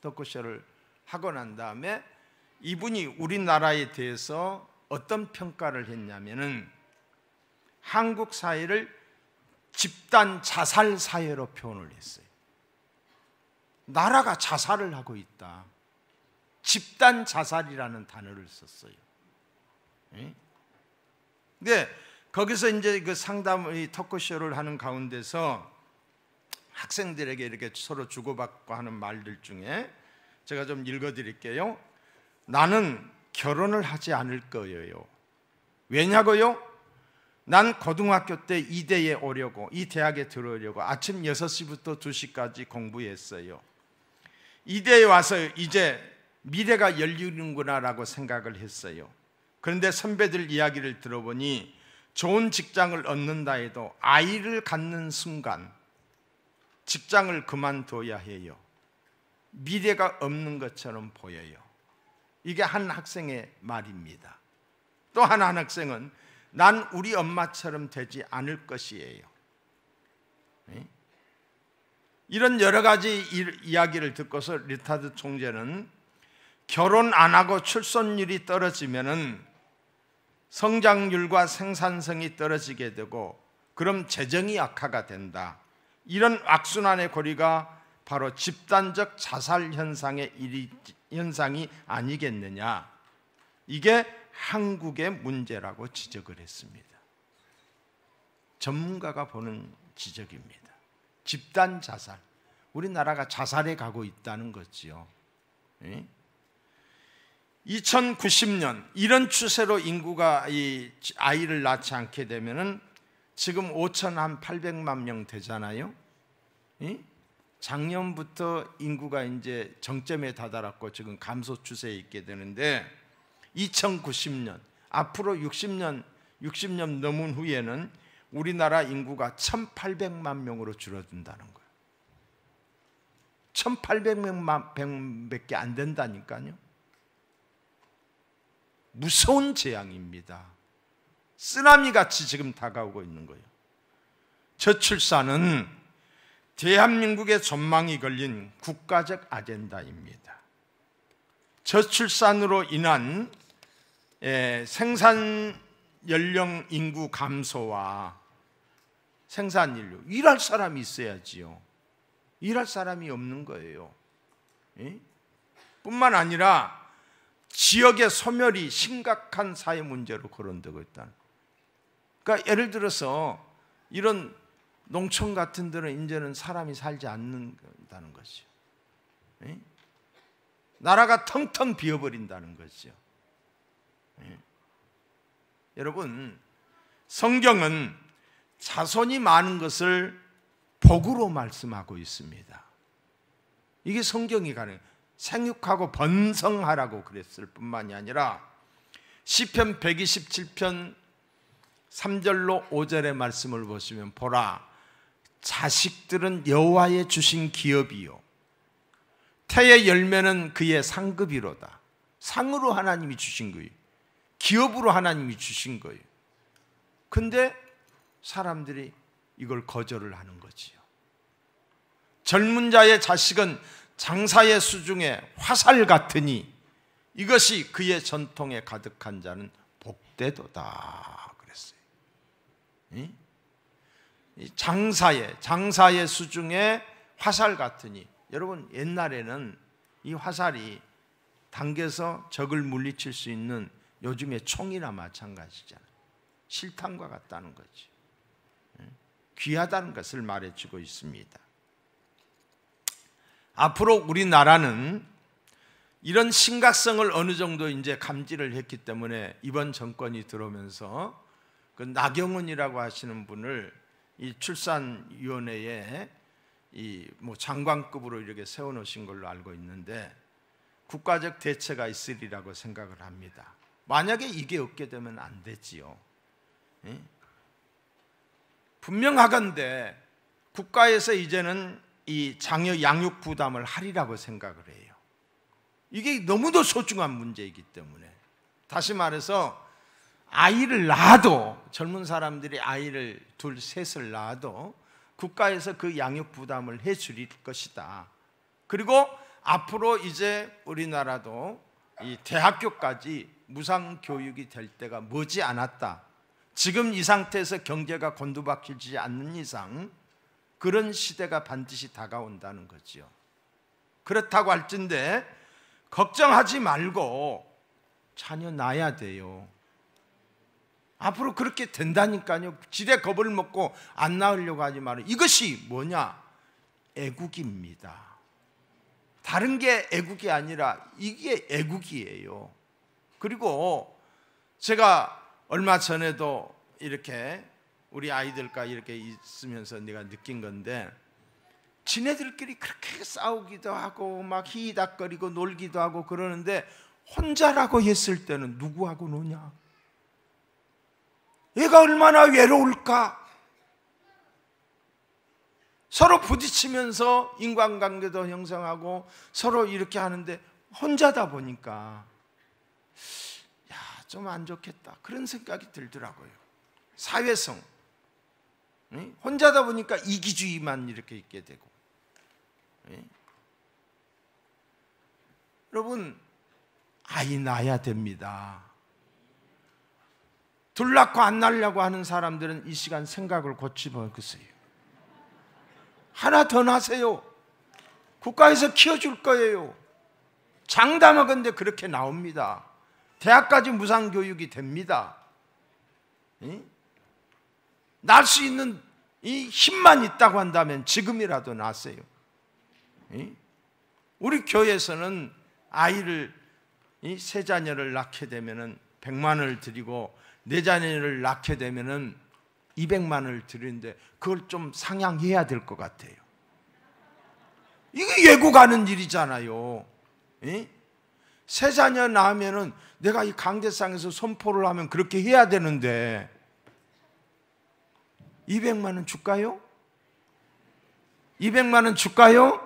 Speaker 3: 토크쇼를 하고 난 다음에 이분이 우리나라에 대해서 어떤 평가를 했냐면은 한국 사회를 집단 자살 사회로 표현을 했어요. 나라가 자살을 하고 있다. 집단 자살이라는 단어를 썼어요. 근데 거기서 이제 그 상담의 토크쇼를 하는 가운데서 학생들에게 이렇게 서로 주고받고 하는 말들 중에 제가 좀 읽어드릴게요. 나는 결혼을 하지 않을 거예요. 왜냐고요? 난 고등학교 때 이대에 오려고, 이 대학에 들어오려고 아침 6시부터 2시까지 공부했어요. 이대에 와서 이제 미래가 열리는구나 라고 생각을 했어요. 그런데 선배들 이야기를 들어보니 좋은 직장을 얻는다 해도 아이를 갖는 순간 직장을 그만둬야 해요. 미래가 없는 것처럼 보여요. 이게 한 학생의 말입니다. 또 한 학생은 난 우리 엄마처럼 되지 않을 것이에요. 이런 여러 가지 이야기를 듣고서 리타드 총재는 결혼 안 하고 출산율이 떨어지면은 성장률과 생산성이 떨어지게 되고 그럼 재정이 악화가 된다. 이런 악순환의 고리가 바로 집단적 자살 현상이 아니겠느냐. 이게 한국의 문제라고 지적을 했습니다. 전문가가 보는 지적입니다. 집단 자살. 우리나라가 자살에 가고 있다는 거지요. 2090년 이런 추세로 인구가 아이를 낳지 않게 되면은 지금 5,800만 명 되잖아요. 작년부터 인구가 이제 정점에 다다랐고 지금 감소 추세에 있게 되는데 2090년 앞으로 60년 넘은 후에는 우리나라 인구가 1,800만 명으로 줄어든다는 거예요. 1,800명밖에 안 된다니까요. 무서운 재앙입니다. 쓰나미같이 지금 다가오고 있는 거예요. 저출산은 대한민국의 전망이 걸린 국가적 아젠다입니다. 저출산으로 인한 생산 연령 인구 감소와 생산 인류, 일할 사람이 있어야지요. 일할 사람이 없는 거예요. 뿐만 아니라 지역의 소멸이 심각한 사회 문제로 거론되고 있다는. 그러니까 예를 들어서 이런 농촌 같은 데는 이제는 사람이 살지 않는다는 것이죠. 나라가 텅텅 비어버린다는 거죠. 여러분, 성경은 자손이 많은 것을 복으로 말씀하고 있습니다. 이게 성경이 가능해요. 생육하고 번성하라고 그랬을 뿐만이 아니라 시편 127편 3절로 5절의 말씀을 보시면, 보라, 자식들은 여호와의 주신 기업이요 태의 열매는 그의 상급이로다. 상으로 하나님이 주신 거예요. 기업으로 하나님이 주신 거예요. 근데 사람들이 이걸 거절을 하는 거지요. 젊은 자의 자식은 장사의 수중에 화살 같으니 이것이 그의 전통에 가득한 자는 복되도다 그랬어요. 장사의 수중에 화살 같으니, 여러분 옛날에는 이 화살이 당겨서 적을 물리칠 수 있는 요즘의 총이나 마찬가지잖아요. 실탄과 같다는 거지. 귀하다는 것을 말해주고 있습니다. 앞으로 우리나라는 이런 심각성을 어느 정도 이제 감지를 했기 때문에 이번 정권이 들어오면서 그 나경원이라고 하시는 분을 이 출산위원회에 이 뭐 장관급으로 이렇게 세워놓으신 걸로 알고 있는데, 국가적 대책가 있으리라고 생각을 합니다. 만약에 이게 없게 되면 안 되지요. 분명하건대 국가에서 이제는 이 장려 양육 부담을 하리라고 생각을 해요. 이게 너무도 소중한 문제이기 때문에. 다시 말해서 아이를 낳아도, 젊은 사람들이 아이를 둘, 셋을 낳아도 국가에서 그 양육 부담을 해 줄 것이다. 그리고 앞으로 이제 우리나라도 이 대학교까지 무상 교육이 될 때가 머지 않았다. 지금 이 상태에서 경제가 곤두박히지 않는 이상 그런 시대가 반드시 다가온다는 거지요. 그렇다고 할진데 걱정하지 말고 자녀 낳아야 돼요. 앞으로 그렇게 된다니까요. 지레 겁을 먹고 안 낳으려고 하지 말아요. 이것이 뭐냐? 애국입니다. 다른 게 애국이 아니라 이게 애국이에요. 그리고 제가 얼마 전에도 이렇게 우리 아이들과 이렇게 있으면서 내가 느낀 건데, 지네들끼리 그렇게 싸우기도 하고 막 히히닥거리고 놀기도 하고 그러는데 혼자라고 했을 때는 누구하고 노냐? 얘가 얼마나 외로울까? 서로 부딪히면서 인간관계도 형성하고 서로 이렇게 하는데 혼자다 보니까 좀 안 좋겠다 그런 생각이 들더라고요. 사회성, 혼자다 보니까 이기주의만 이렇게 있게 되고. 여러분, 아이 낳아야 됩니다. 둘 낳고 안 낳으려고 하는 사람들은 이 시간 생각을 고치보세요. 하나 더 낳으세요. 국가에서 키워줄 거예요. 장담하건대 그렇게 나옵니다. 대학까지 무상교육이 됩니다. 낳을 수 있는 이 힘만 있다고 한다면 지금이라도 낳으세요. 우리 교회에서는 아이를 세 자녀를 낳게 되면은 100만 원을 드리고 네 자녀를 낳게 되면은 200만 원을 드리는데 그걸 좀 상향해야 될 것 같아요. 이게 예고가는 일이잖아요. 세 자녀 낳으면은 내가 이 강대상에서 선포를 하면 그렇게 해야 되는데 200만 원 줄까요? 200만 원 줄까요?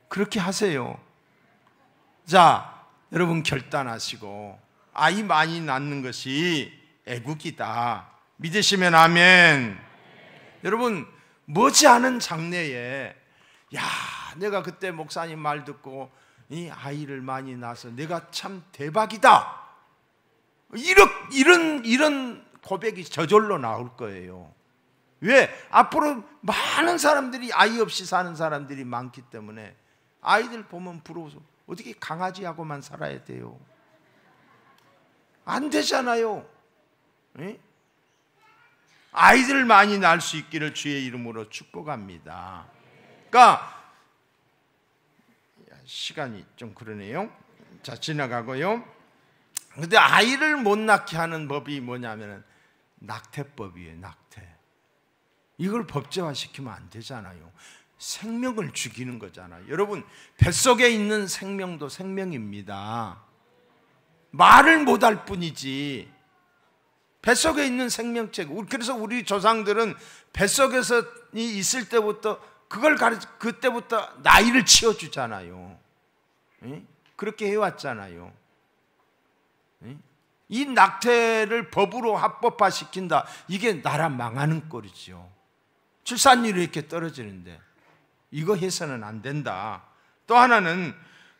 Speaker 3: 그렇게 하세요. 자, 여러분 결단하시고 아이 많이 낳는 것이 애국이다. 믿으시면 아멘. 여러분, 머지않은 장래에 내가 그때 목사님 말 듣고 이 아이를 많이 낳아서 내가 참 대박이다. 이런 고백이 저절로 나올 거예요. 왜? 앞으로 많은 사람들이 아이 없이 사는 사람들이 많기 때문에 아이들 보면 부러워서 어떻게 강아지하고만 살아야 돼요? 안 되잖아요. 아이들 많이 낳을 수 있기를 주의 이름으로 축복합니다. 그러니까 시간이 좀 그러네요. 자, 지나가고요. 근데 아이를 못 낳게 하는 법이 뭐냐면은 낙태법이에요. 낙태. 이걸 법제화시키면 안 되잖아요. 생명을 죽이는 거잖아요. 여러분, 뱃속에 있는 생명도 생명입니다. 말을 못할 뿐이지 뱃속에 있는 생명체. 그래서 우리 조상들은 뱃속에서 있을 때부터 그때부터 나이를 치워주잖아요. 그렇게 해왔잖아요. 이 낙태를 법으로 합법화시킨다. 이게 나라 망하는 꼴이죠. 출산율이 이렇게 떨어지는데 이거 해서는 안 된다. 또 하나는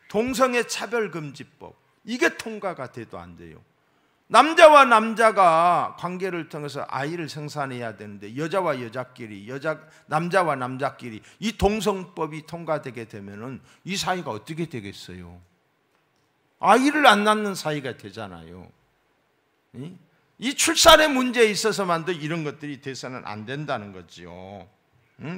Speaker 3: 동성애 차별금지법. 이게 통과가 돼도 안 돼요. 남자와 남자가 관계를 통해서 아이를 생산해야 되는데 여자와 여자끼리, 남자와 남자끼리 이 동성법이 통과되게 되면은 이 사이가 어떻게 되겠어요? 아이를 안 낳는 사이가 되잖아요. 이 출산의 문제에 있어서만도 이런 것들이 돼서는 안 된다는 거죠.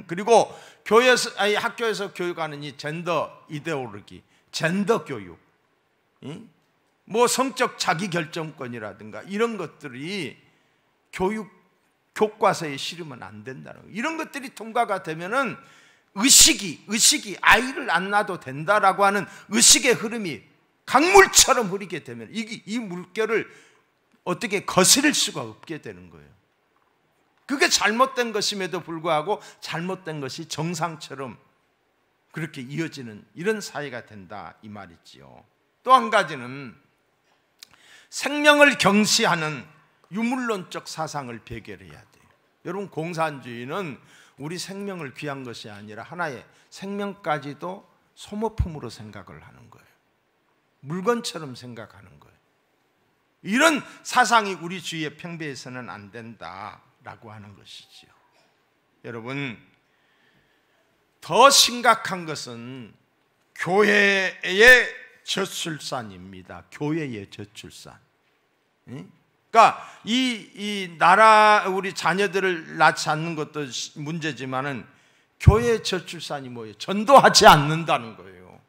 Speaker 3: 그리고 학교에서 교육하는 이 젠더 이데올로기, 젠더 교육, 뭐 성적 자기결정권이라든가 이런 것들이 교과서에 실으면 안 된다는 거예요. 이런 것들이 통과가 되면은 의식이 아이를 안 낳아도 된다라고 하는 의식의 흐름이 강물처럼 흐르게 되면 이 물결을 어떻게 거스릴 수가 없게 되는 거예요. 그게 잘못된 것임에도 불구하고 잘못된 것이 정상처럼 그렇게 이어지는 이런 사회가 된다 이 말이지요. 또 한 가지는 생명을 경시하는 유물론적 사상을 배결해야 돼요. 여러분, 공산주의는 우리 생명을 귀한 것이 아니라 하나의 생명까지도 소모품으로 생각을 하는 거예요. 물건처럼 생각하는 거예요. 이런 사상이 우리 주위에 팽배해서는 안 된다라고 하는 것이지요. 여러분, 더 심각한 것은 교회의 저출산입니다. 교회의 저출산. 그러니까 이 나라 우리 자녀들을 낳지 않는 것도 문제지만은 교회의 저출산이 뭐예요? 전도하지 않는다는 거예요.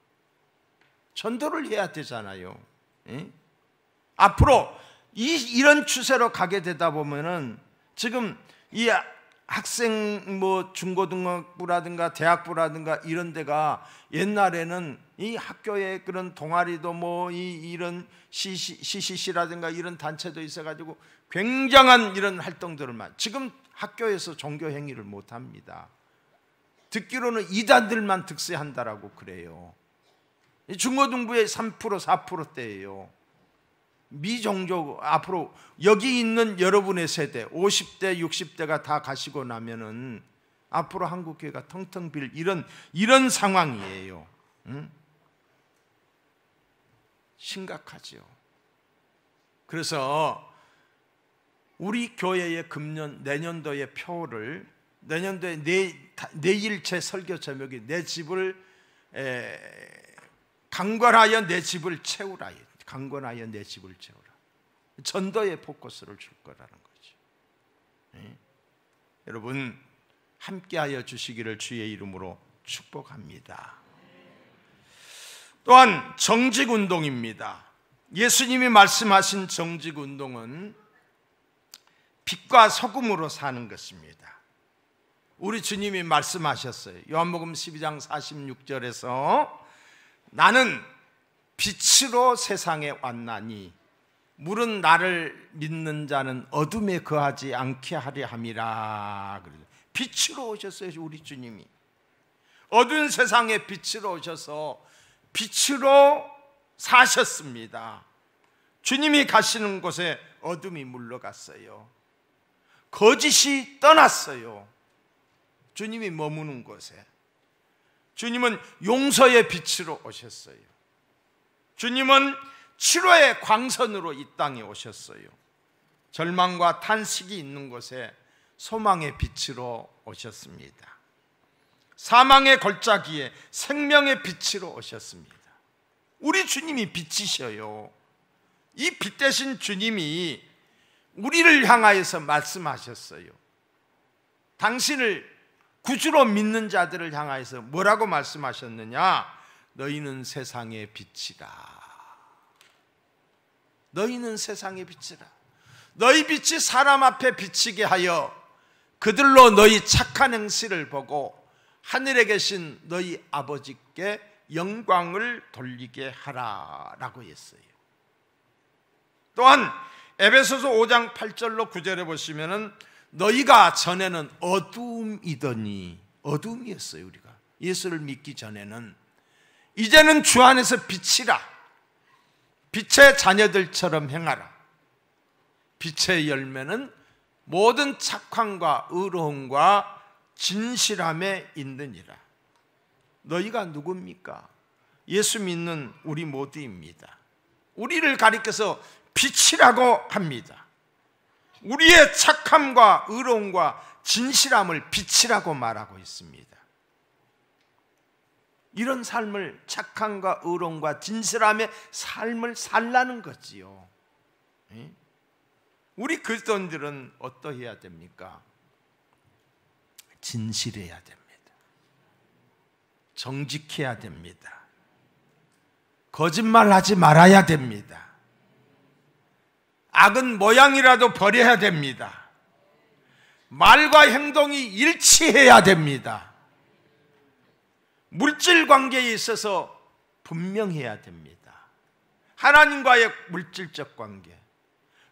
Speaker 3: 전도를 해야 되잖아요. 앞으로 이런 추세로 가게 되다 보면은 지금 이 학생 뭐 중고등학부라든가 대학부라든가 이런 데가 옛날에는 이 학교에 그런 동아리도 뭐 이런 CCC라든가 이런 단체도 있어가지고 굉장한 이런 활동들을 지금 학교에서 종교 행위를 못 합니다. 듣기로는 이단들만 득세한다라고 그래요. 중고등부의 3% 4%대예요. 미종족 앞으로 여기 있는 여러분의 세대 50대 60대가 다 가시고 나면은 앞으로 한국교회가 텅텅 빌 이런 상황이에요. 심각하죠. 그래서 우리 교회의 금년 내년도의 표를 내년도에 내일 제 설교 제목이 내 집을 강건하여 내 집을 채우라. 강건하여 내 집을 채우라. 전도에 포커스를 줄 거라는 거죠. 여러분, 함께하여 주시기를 주의 이름으로 축복합니다. 또한 정직운동입니다. 예수님이 말씀하신 정직운동은 빛과 소금으로 사는 것입니다. 우리 주님이 말씀하셨어요. 요한복음 12장 46절에서 나는 빛으로 세상에 왔나니 물은 나를 믿는 자는 어둠에 거하지 않게 하려 함이라. 빛으로 오셨어요. 우리 주님이 어두운 세상에 빛으로 오셔서 빛으로 사셨습니다. 주님이 가시는 곳에 어둠이 물러갔어요. 거짓이 떠났어요. 주님이 머무는 곳에 주님은 용서의 빛으로 오셨어요. 주님은 치료의 광선으로 이 땅에 오셨어요. 절망과 탄식이 있는 곳에 소망의 빛으로 오셨습니다. 사망의 골짜기에 생명의 빛으로 오셨습니다. 우리 주님이 빛이셔요. 이 빛 대신 주님이 우리를 향하여서 말씀하셨어요. 당신을 구주로 믿는 자들을 향하여서 뭐라고 말씀하셨느냐? 너희는 세상의 빛이라. 너희는 세상의 빛이라. 너희 빛이 사람 앞에 비치게 하여 그들로 너희 착한 행실을 보고 하늘에 계신 너희 아버지께 영광을 돌리게 하라 라고 했어요. 또한 에베소서 5장 8절로 9절에 보시면은 너희가 전에는 어두움이더니, 어두움이었어요. 우리가 예수를 믿기 전에는. 이제는 주 안에서 빛이라. 빛의 자녀들처럼 행하라. 빛의 열매는 모든 착함과 의로움과 진실함에 있느니라. 너희가 누굽니까? 예수 믿는 우리 모두입니다. 우리를 가리켜서 빛이라고 합니다. 우리의 착함과 의로움과 진실함을 빛이라고 말하고 있습니다. 이런 삶을, 착함과 의로움과 진실함의 삶을 살라는 거지요. 우리 그리스도인들은 어떠해야 됩니까? 진실해야 됩니다. 정직해야 됩니다. 거짓말하지 말아야 됩니다. 악은 모양이라도 버려야 됩니다. 말과 행동이 일치해야 됩니다. 물질 관계에 있어서 분명해야 됩니다. 하나님과의 물질적 관계,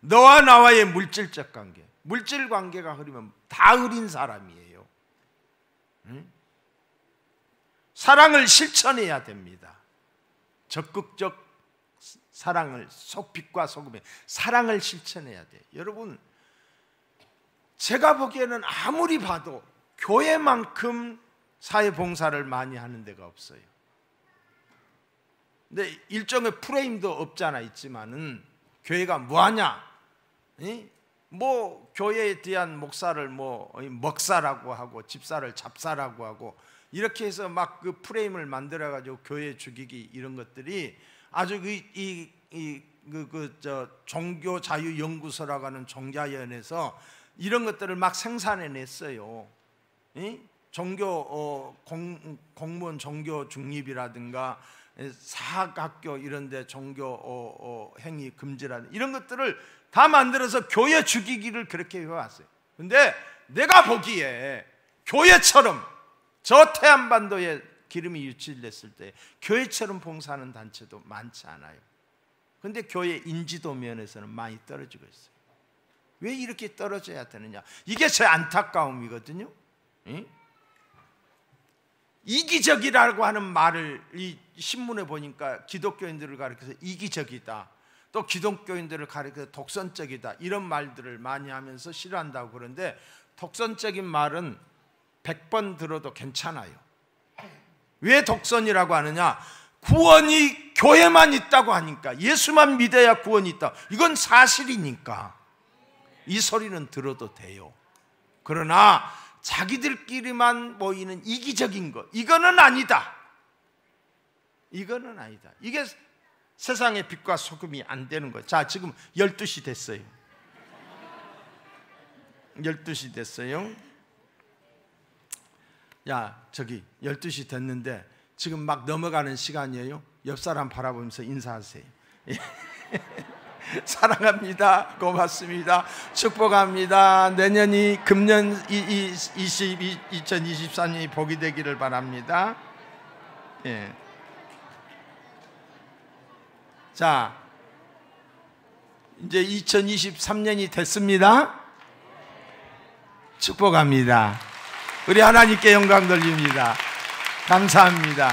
Speaker 3: 너와 나와의 물질적 관계, 물질 관계가 흐리면 다 흐린 사람이에요. 사랑을 실천해야 됩니다. 적극적 사랑을, 빛과 소금의 사랑을 실천해야 돼요. 여러분, 제가 보기에는 아무리 봐도 교회만큼 사회봉사를 많이 하는 데가 없어요. 근데 일종의 프레임도 없잖아 있지만은 교회가 뭐하냐? 뭐 교회에 대한 목사를 뭐 먹사라고 하고 집사를 잡사라고 하고 이렇게 해서 막 그 프레임을 만들어 가지고 교회 죽이기, 이런 것들이 아주 종교 자유 연구소라고 하는 종자연에서 이런 것들을 막 생산해 냈어요. 종교 공무원 종교 중립이라든가 사학학교 이런 데 종교 행위 금지라든가 이런 것들을 다 만들어서 교회 죽이기를 그렇게 해왔어요. 근데 내가 보기에 교회처럼, 저 태안반도에 기름이 유출됐을 때 교회처럼 봉사하는 단체도 많지 않아요. 근데 교회 인지도 면에서는 많이 떨어지고 있어요. 왜 이렇게 떨어져야 되느냐? 이게 제 안타까움이거든요. 이기적이라고 하는 말을 이 신문에 보니까 기독교인들을 가리켜서 이기적이다, 또 기독교인들을 가리켜서 독선적이다, 이런 말들을 많이 하면서 싫어한다고 그러는데, 독선적인 말은 100번 들어도 괜찮아요. 왜 독선이라고 하느냐? 구원이 교회만 있다고 하니까, 예수만 믿어야 구원이 있다, 이건 사실이니까 이 소리는 들어도 돼요. 그러나 자기들끼리만 모이는 이기적인 것, 이거는 아니다. 이거는 아니다. 이게 세상의 빛과 소금이 안 되는 거예요. 자, 지금 12시 됐어요. 12시 됐어요. 야, 저기 12시 됐는데 지금 막 넘어가는 시간이에요. 옆 사람 바라보면서 인사하세요. 사랑합니다. 고맙습니다. 축복합니다. 내년이 금년 2023년이 복이 되기를 바랍니다. 예. 자, 이제 2023년이 됐습니다. 축복합니다. 우리 하나님께 영광 돌립니다. 감사합니다.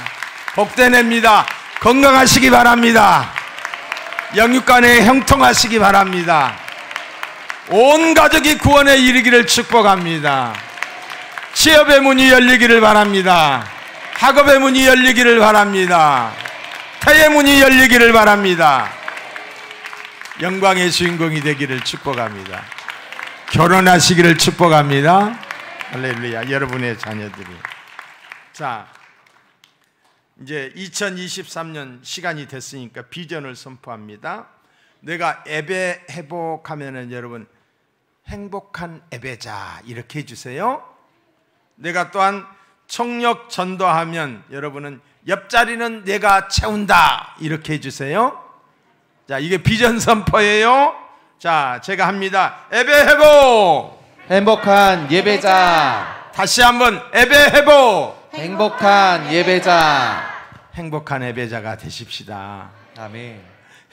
Speaker 3: 복된 해입니다. 건강하시기 바랍니다. 영육간에 형통하시기 바랍니다. 온 가족이 구원에 이르기를 축복합니다. 취업의 문이 열리기를 바랍니다. 학업의 문이 열리기를 바랍니다. 태의 문이 열리기를 바랍니다. 영광의 주인공이 되기를 축복합니다. 결혼하시기를 축복합니다. 할렐루야. 여러분의 자녀들이. 자, 이제 2023년 시간이 됐으니까 비전을 선포합니다. 내가 예배 회복하면은 여러분 행복한 예배자 이렇게 해주세요. 내가 또한 청력 전도하면 여러분은 옆자리는 내가 채운다. 이렇게 해주세요. 자, 이게 비전 선포예요. 자, 제가 합니다. 예배해보.
Speaker 5: 행복한 예배자.
Speaker 3: 다시 한번 예배해보.
Speaker 5: 행복한 예배자.
Speaker 3: 행복한 예배자가 되십시다.
Speaker 5: 아멘.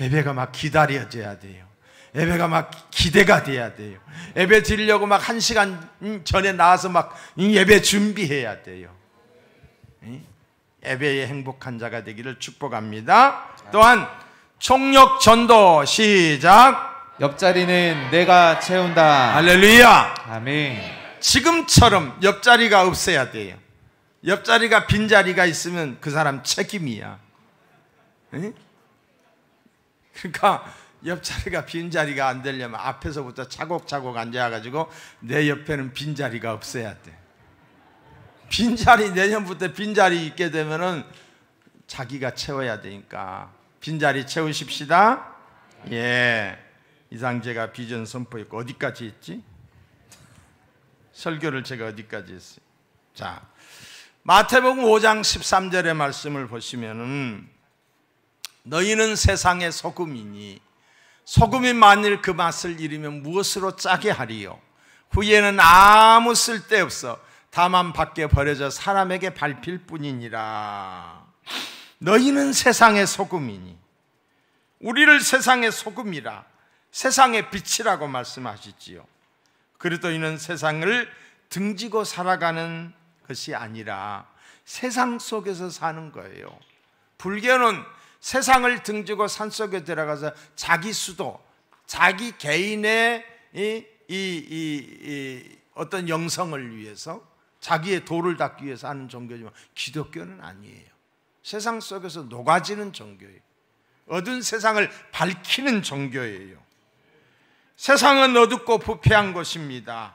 Speaker 3: 예배가 막 기다려져야 돼요. 예배가 막 기대가 돼야 돼요. 예배 드리려고 막 1시간 전에 나와서 막 예배 준비해야 돼요. 예배의 행복한 자가 되기를 축복합니다. 또한 총력 전도 시작.
Speaker 5: 옆자리는 내가 채운다.
Speaker 3: 할렐루야.
Speaker 5: 아멘.
Speaker 3: 지금처럼 옆자리가 없어야 돼요. 옆자리가 빈자리가 있으면 그 사람 책임이야. 그러니까 옆자리가 빈자리가 안 되려면 앞에서부터 차곡차곡 앉아가지고 내 옆에는 빈자리가 없어야 돼. 빈자리, 내년부터 빈자리 있게 되면은 자기가 채워야 되니까 빈자리 채우십시다. 예. 이상 제가 비전 선포했고 어디까지 했지? 설교를 제가 어디까지 했어요? 자, 마태복음 5장 13절의 말씀을 보시면은 너희는 세상의 소금이니 소금이 만일 그 맛을 잃으면 무엇으로 짜게 하리요? 후에는 아무 쓸데없어 다만 밖에 버려져 사람에게 밟힐 뿐이니라. 너희는 세상의 소금이니, 우리를 세상의 소금이라, 세상의 빛이라고 말씀하시지요. 그래도 이는 세상을 등지고 살아가는 것이 아니라 세상 속에서 사는 거예요. 불교는 세상을 등지고 산속에 들어가서 자기 수도, 자기 개인의 어떤 영성을 위해서, 자기의 도를 닦기 위해서 하는 종교지만 기독교는 아니에요. 세상 속에서 녹아지는 종교예요. 어두운 세상을 밝히는 종교예요. 세상은 어둡고 부패한 곳입니다.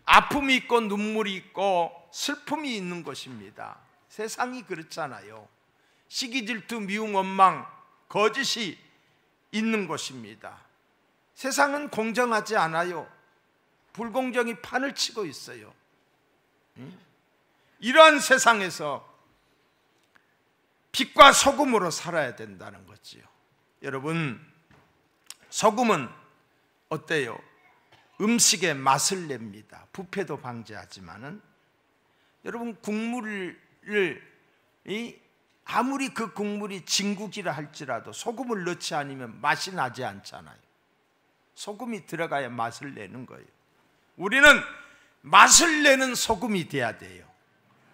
Speaker 3: 아픔이 있고 눈물이 있고 슬픔이 있는 곳입니다. 세상이 그렇잖아요. 시기, 질투, 미움, 원망, 거짓이 있는 곳입니다. 세상은 공정하지 않아요. 불공정이 판을 치고 있어요. 이러한 세상에서 빛과 소금으로 살아야 된다는 거지요. 여러분, 소금은 어때요? 음식에 맛을 냅니다. 부패도 방지하지만은, 여러분, 국물을 아무리 그 국물이 진국이라 할지라도 소금을 넣지 않으면 맛이 나지 않잖아요. 소금이 들어가야 맛을 내는 거예요. 우리는 맛을 내는 소금이 돼야 돼요.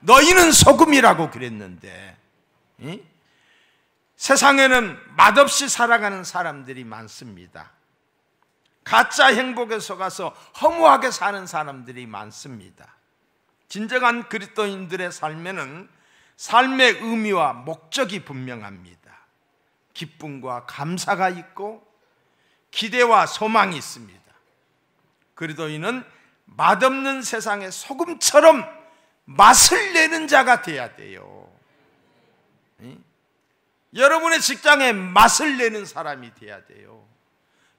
Speaker 3: 너희는 소금이라고 그랬는데, 세상에는 맛없이 살아가는 사람들이 많습니다. 가짜 행복에 속아서 허무하게 사는 사람들이 많습니다. 진정한 그리스도인들의 삶에는 삶의 의미와 목적이 분명합니다. 기쁨과 감사가 있고 기대와 소망이 있습니다. 그리스도인은 맛없는 세상의 소금처럼 맛을 내는 자가 돼야 돼요. 여러분의 직장에 맛을 내는 사람이 돼야 돼요.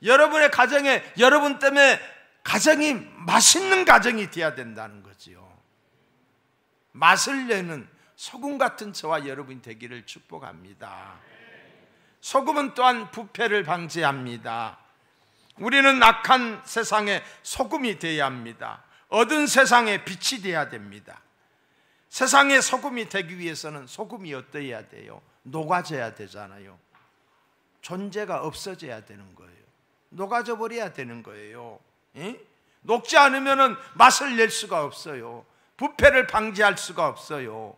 Speaker 3: 여러분의 가정에, 여러분 때문에 가정이 맛있는 가정이 돼야 된다는 거지요. 맛을 내는 소금 같은 저와 여러분이 되기를 축복합니다. 소금은 또한 부패를 방지합니다. 우리는 악한 세상에 소금이 되어야 합니다. 어두운 세상에 빛이 되어야 됩니다. 세상에 소금이 되기 위해서는 소금이 어떠해야 돼요? 녹아져야 되잖아요. 존재가 없어져야 되는 거예요. 녹아져 버려야 되는 거예요. 녹지 않으면 맛을 낼 수가 없어요. 부패를 방지할 수가 없어요.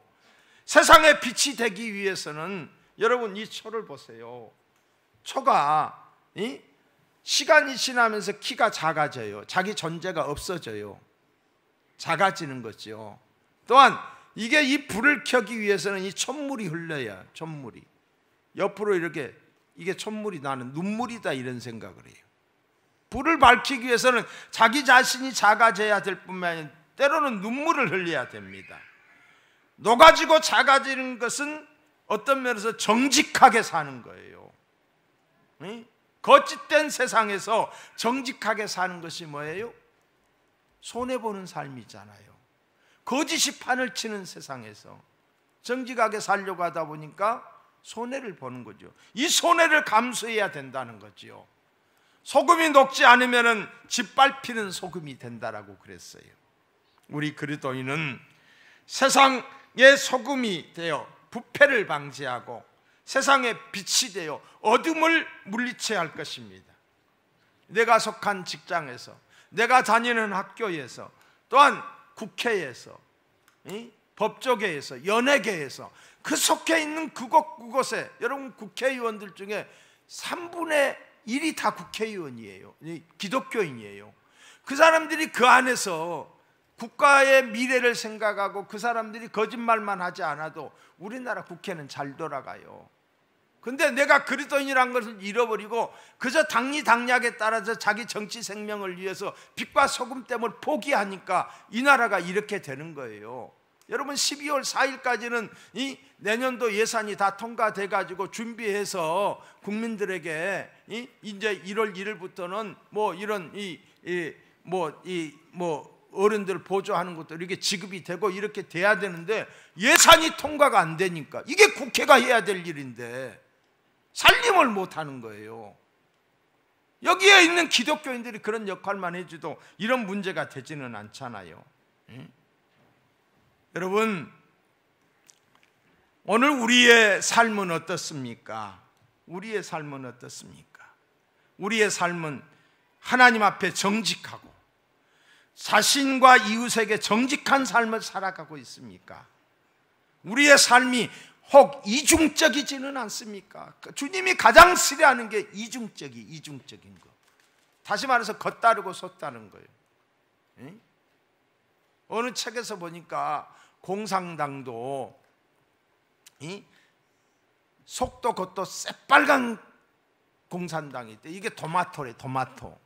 Speaker 3: 세상에 빛이 되기 위해서는, 여러분 이 초를 보세요. 초가 시간이 지나면서 키가 작아져요. 자기 존재가 없어져요. 작아지는 거죠. 또한 이게 이 불을 켜기 위해서는 이 촛물이 흘러야, 촛물이 옆으로 이렇게, 이게 촛물이 나는 눈물이다 이런 생각을 해요. 불을 밝히기 위해서는 자기 자신이 작아져야 될 뿐만 아니라 때로는 눈물을 흘려야 됩니다. 녹아지고 작아지는 것은 어떤 면에서 정직하게 사는 거예요. 거짓된 세상에서 정직하게 사는 것이 뭐예요? 손해보는 삶이잖아요. 거짓이 판을 치는 세상에서 정직하게 살려고 하다 보니까 손해를 보는 거죠. 이 손해를 감수해야 된다는 거죠. 소금이 녹지 않으면 짓밟히는 소금이 된다라고 그랬어요. 우리 그리스도인은 세상의 소금이 되어 부패를 방지하고 세상의 빛이 되어 어둠을 물리쳐야 할 것입니다. 내가 속한 직장에서, 내가 다니는 학교에서, 또한 국회에서, 법조계에서, 연예계에서, 그 속해 있는 그곳에, 여러분 국회의원들 중에 3분의 1이 다 국회의원이에요. 기독교인이에요. 그 사람들이 그 안에서 국가의 미래를 생각하고 그 사람들이 거짓말만 하지 않아도 우리나라 국회는 잘 돌아가요. 근데 내가 그리스도인이란 것을 잃어버리고 그저 당리당략에 따라서 자기 정치 생명을 위해서 빛과 소금 때문에 포기하니까 이 나라가 이렇게 되는 거예요. 여러분 12월 4일까지는 이 내년도 예산이 다 통과돼 가지고 준비해서 국민들에게 이제 1월 1일부터는 뭐 이런 어른들 보조하는 것도 이렇게 지급이 되고 이렇게 돼야 되는데 예산이 통과가 안 되니까 이게 국회가 해야 될 일인데 살림을 못 하는 거예요. 여기에 있는 기독교인들이 그런 역할만 해줘도 이런 문제가 되지는 않잖아요. 여러분, 오늘 우리의 삶은 어떻습니까? 우리의 삶은 어떻습니까? 우리의 삶은 하나님 앞에 정직하고 자신과 이웃에게 정직한 삶을 살아가고 있습니까? 우리의 삶이 혹 이중적이지는 않습니까? 주님이 가장 싫어하는 게 이중적인 거. 다시 말해서 겉다르고 속다른 거예요. 어느 책에서 보니까 공산당도 속도 겉도 새빨간 공산당이 있대. 이게 토마토래, 토마토.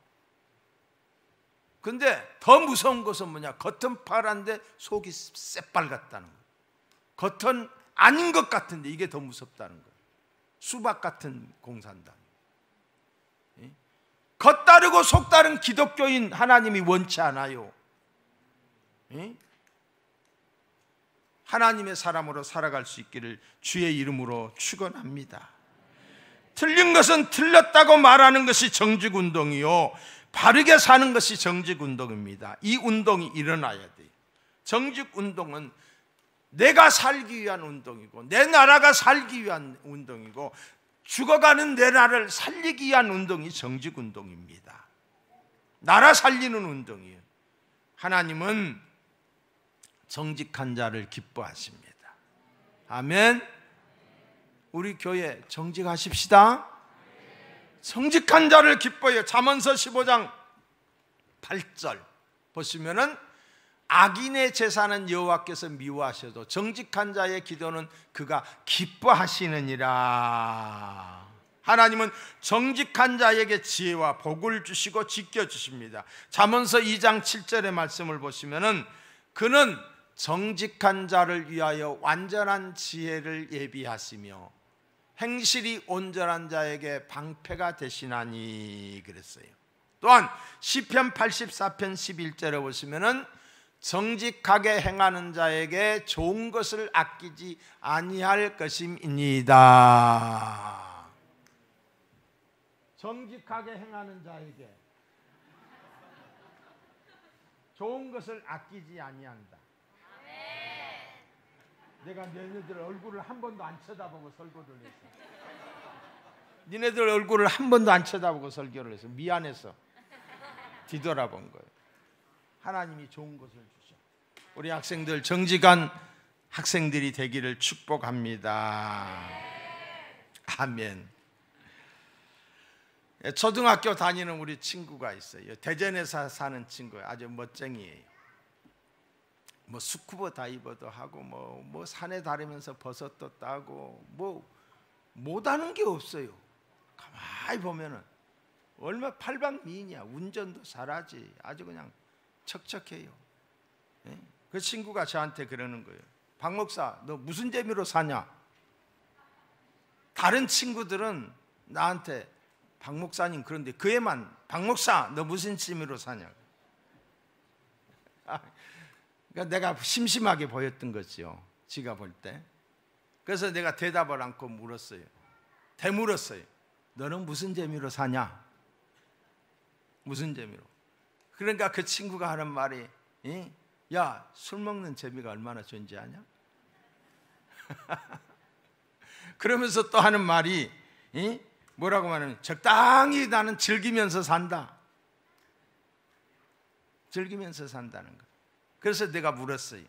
Speaker 3: 근데 더 무서운 것은 뭐냐? 겉은 파란데 속이 새빨갛다는 거예요. 겉은 아닌 것 같은데 이게 더 무섭다는 거예요. 수박 같은 공산당. 겉다르고 속다른 기독교인 하나님이 원치 않아요. 하나님의 사람으로 살아갈 수 있기를 주의 이름으로 축원합니다. 틀린 것은 틀렸다고 말하는 것이 정직운동이요, 바르게 사는 것이 정직운동입니다. 이 운동이 일어나야 돼요. 정직운동은 내가 살기 위한 운동이고 내 나라가 살기 위한 운동이고 죽어가는 내 나라를 살리기 위한 운동이 정직운동입니다. 나라 살리는 운동이에요. 하나님은 정직한 자를 기뻐하십니다. 아멘. 우리 교회 정직하십시다. 정직한 자를 기뻐해요. 잠언서 15장 8절 보시면은 악인의 제사는 여호와께서 미워하셔도 정직한 자의 기도는 그가 기뻐하시느니라. 하나님은 정직한 자에게 지혜와 복을 주시고 지켜주십니다. 잠언서 2장 7절의 말씀을 보시면은 그는 정직한 자를 위하여 완전한 지혜를 예비하시며 행실이 온전한 자에게 방패가 되시나니 그랬어요. 또한 시편 84편 11절에 보시면은 정직하게 행하는 자에게 좋은 것을 아끼지 아니할 것임이니이다. 정직하게 행하는 자에게 좋은 것을 아끼지 아니한다. 내가 너희들 얼굴을 한 번도 안 쳐다보고 설교를 했어. 니네들 얼굴을 한 번도 안 쳐다보고 설교를 해서 미안해서 뒤돌아본 거예요. 하나님이 좋은 것을 주셔. 우리 학생들 정직한 학생들이 되기를 축복합니다. 아멘. 초등학교 다니는 우리 친구가 있어요. 대전에서 사는 친구예요. 아주 멋쟁이에요. 뭐 스쿠버 다이버도 하고 뭐 산에 다니면서 버섯도 따고 뭐 못하는 게 없어요. 가만히 보면은 얼마 팔방미인이야. 운전도 잘하지. 아주 그냥 척척해요. 그 친구가 저한테 그러는 거예요. 박 목사, 너 무슨 재미로 사냐? 다른 친구들은 나한테 박 목사님 그런데 그 애만 박 목사, 너 무슨 재미로 사냐? 그러니까 내가 심심하게 보였던 거죠. 지가 볼 때. 그래서 내가 대답을 않고 물었어요. 되물었어요. 너는 무슨 재미로 사냐? 무슨 재미로? 그러니까 그 친구가 하는 말이 야, 술 먹는 재미가 얼마나 존재하냐? 그러면서 또 하는 말이 뭐라고 말하면 적당히 나는 즐기면서 산다. 즐기면서 산다는 거. 그래서 내가 물었어요.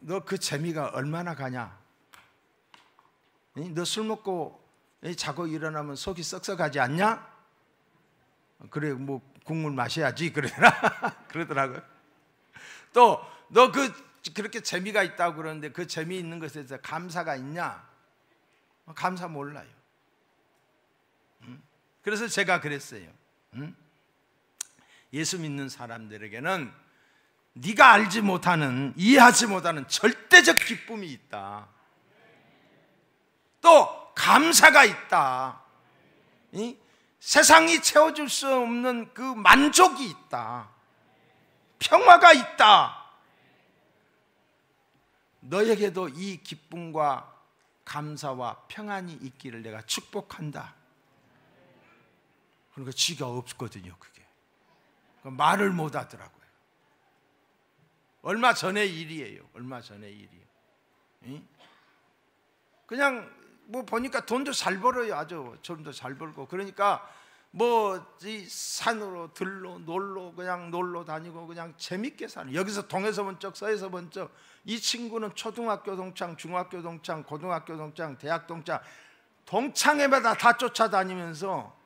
Speaker 3: 너 그 재미가 얼마나 가냐? 너 술 먹고 자고 일어나면 속이 썩썩하지 않냐? 그래, 뭐 국물 마셔야지 그러더라고요. 또 너 그렇게 재미가 있다고 그러는데 그 재미있는 것에 대해서 감사가 있냐? 감사 몰라요. 그래서 제가 그랬어요. 예수 믿는 사람들에게는 네가 알지 못하는, 이해하지 못하는 절대적 기쁨이 있다. 또 감사가 있다. 세상이 채워줄 수 없는 그 만족이 있다. 평화가 있다. 너에게도 이 기쁨과 감사와 평안이 있기를 내가 축복한다. 그러니까 지가 없거든요. 그게 말을 못 하더라고요. 얼마 전의 일이에요. 얼마 전의 일이에요. 그냥 뭐 보니까 돈도 잘 벌어요. 아주 돈도 잘 벌고. 그러니까 뭐 이 산으로 들로 놀러 그냥 놀러 다니고 그냥 재밌게 사는. 여기서 동에서 번쩍 서에서 번쩍. 이 친구는 초등학교 동창, 중학교 동창, 고등학교 동창, 대학 동창, 동창회마다 다 쫓아다니면서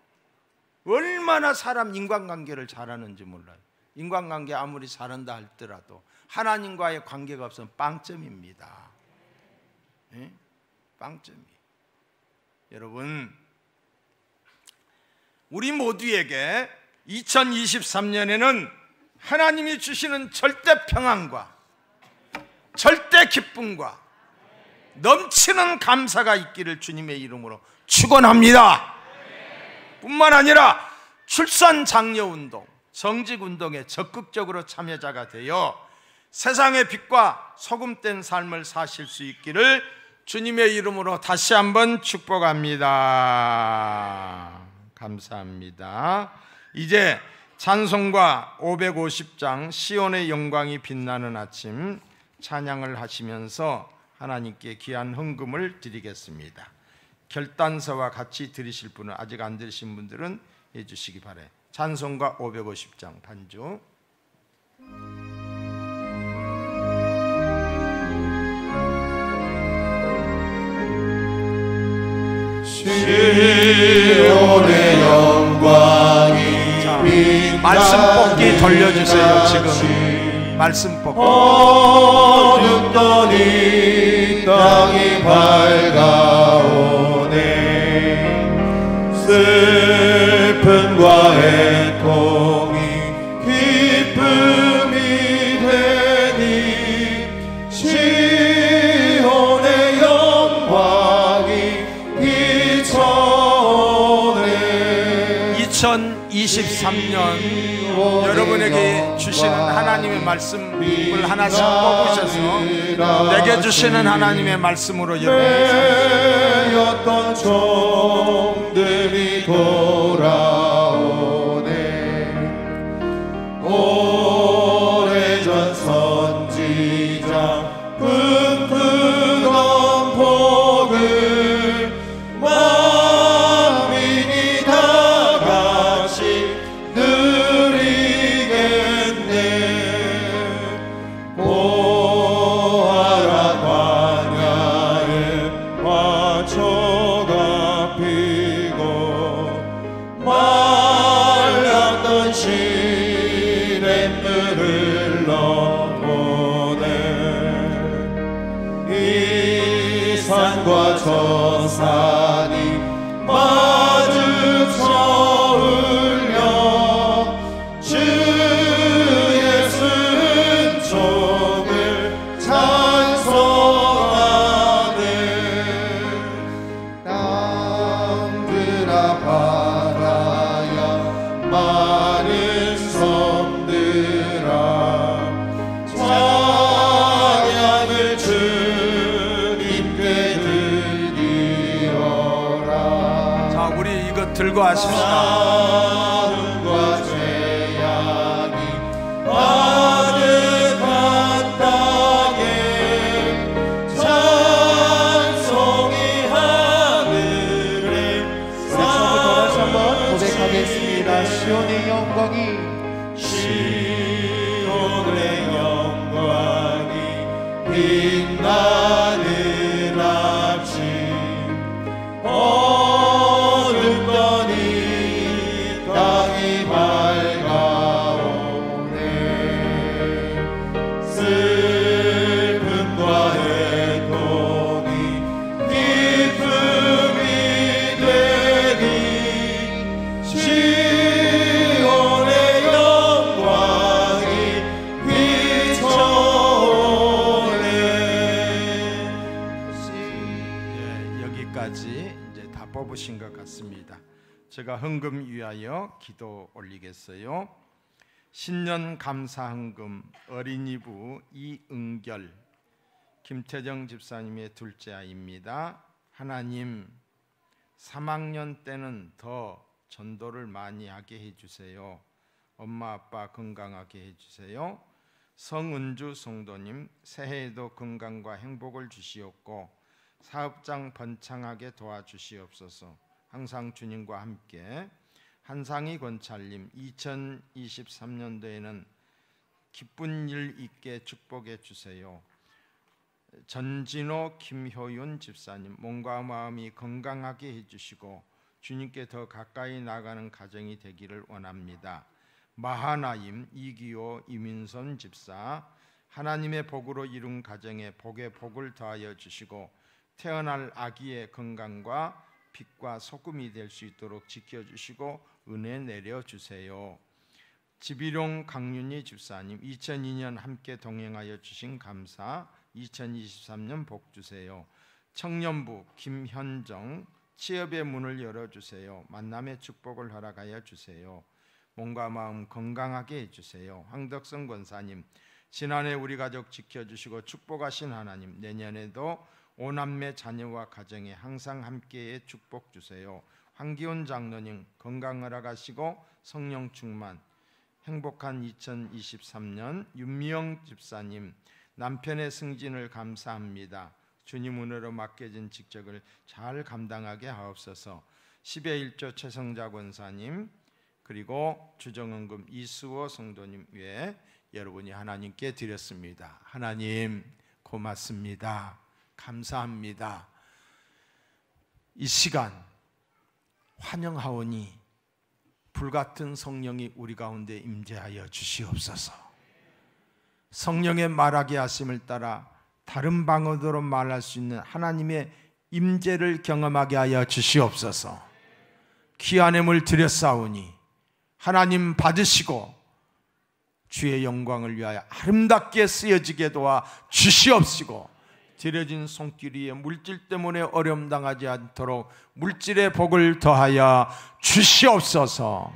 Speaker 3: 얼마나 사람 인간관계를 잘하는지 몰라요. 인간관계 아무리 잘한다 할지라도 하나님과의 관계가 없으면 빵점입니다. 빵점이. 여러분, 우리 모두에게 2023년에는 하나님이 주시는 절대 평안과 절대 기쁨과 넘치는 감사가 있기를 주님의 이름으로 축원합니다. 뿐만 아니라 출산 장려 운동, 정직 운동에 적극적으로 참여자가 되어 세상의 빛과 소금된 삶을 사실 수 있기를 주님의 이름으로 다시 한번 축복합니다. 감사합니다. 이제 찬송가 550장 시온의 영광이 빛나는 아침 찬양을 하시면서 하나님께 귀한 헌금을 드리겠습니다. 결단서와 같이 드리실 분은, 아직 안 드리신 분들은 해주시기 바라요. 찬송가 550장 반주.
Speaker 1: 시온의 영광이 빛나는
Speaker 3: 말씀 뽑기 돌려주세요. 지금 말씀 뽑기.
Speaker 1: 어둡던 이 땅이 밝아오네. 슬픔과 애통이 기쁨이 되니 시온의 영광이 비춰오네.
Speaker 3: 2023년 여러분에게 주시는 하나님의 말씀을 하나씩 뽑으셔서 내게 주시는 하나님의 말씀으로
Speaker 1: 여러분의 종들이 돌아오네. 오래전 선지자 꿈꾸던 복을 만민이 다 같이 누리겠네. 보아라 광야에 화초가 피고 말랐던 시냇물을 흘러보네. 이 산과 저 산이 마주쳐 울려 주의 순종을 찬송하네. 땅들아 바다야 많은 섬들아 찬양을 주께
Speaker 3: 들고 하십시다.
Speaker 1: 마음과 죄악이 가득한 땅에 찬송이 하늘에
Speaker 5: 처음부터 다시 한번 고백하겠습니다. 시온의 영광이
Speaker 1: 빛나는 아침 어둡더니 땅이 밝아오네. 슬픔과 애통이 기쁨이 되니 시온의 영광이 비춰오네.
Speaker 3: 여기까지 이제 다 뽑으신 것 같습니다. 제가 헌금 위하여 기도 올리겠어요. 신년 감사 헌금 어린이부 이은결 김태정 집사님의 둘째 아이입니다. 하나님 3학년 때는 더 전도를 많이 하게 해주세요. 엄마 아빠 건강하게 해주세요. 성은주 성도님 새해에도 건강과 행복을 주시옵고 사업장 번창하게 도와주시옵소서. 항상 주님과 함께. 한상희 권찰님 2023년도에는 기쁜 일 있게 축복해 주세요. 전진호 김효윤 집사님 몸과 마음이 건강하게 해주시고 주님께 더 가까이 나가는 가정이 되기를 원합니다. 마하나임 이기호 이민선 집사 하나님의 복으로 이룬 가정에 복에 복을 더하여 주시고 태어날 아기의 건강과 빛과 소금이 될 수 있도록 지켜주시고 은혜 내려주세요. 지비룡 강윤희 집사님 2002년 함께 동행하여 주신 감사 2023년 복 주세요. 청년부 김현정 취업의 문을 열어주세요. 만남의 축복을 허락하여 주세요. 몸과 마음 건강하게 해주세요. 황덕성 권사님 지난해 우리 가족 지켜주시고 축복하신 하나님 내년에도 오남매 자녀와 가정에 항상 함께해 축복 주세요. 황기훈 장로님 건강 허락하시고 성령 충만 행복한 2023년. 윤미영 집사님 남편의 승진을 감사합니다. 주님 은혜로 맡겨진 직책을 잘 감당하게 하옵소서. 10의 1조 최성자 권사님 그리고 주정헌금 이수호 성도님 외에 여러분이 하나님께 드렸습니다. 하나님 고맙습니다. 감사합니다. 이 시간 환영하오니 불같은 성령이 우리 가운데 임재하여 주시옵소서. 성령의 말하게 하심을 따라 다른 방언으로 말할 수 있는 하나님의 임재를 경험하게 하여 주시옵소서. 귀한 예물 드렸사오니 하나님 받으시고 주의 영광을 위하여 아름답게 쓰여지게 도와 주시옵시고 드려진 손길 위에 물질 때문에 어려움 당하지 않도록 물질의 복을 더하여 주시옵소서.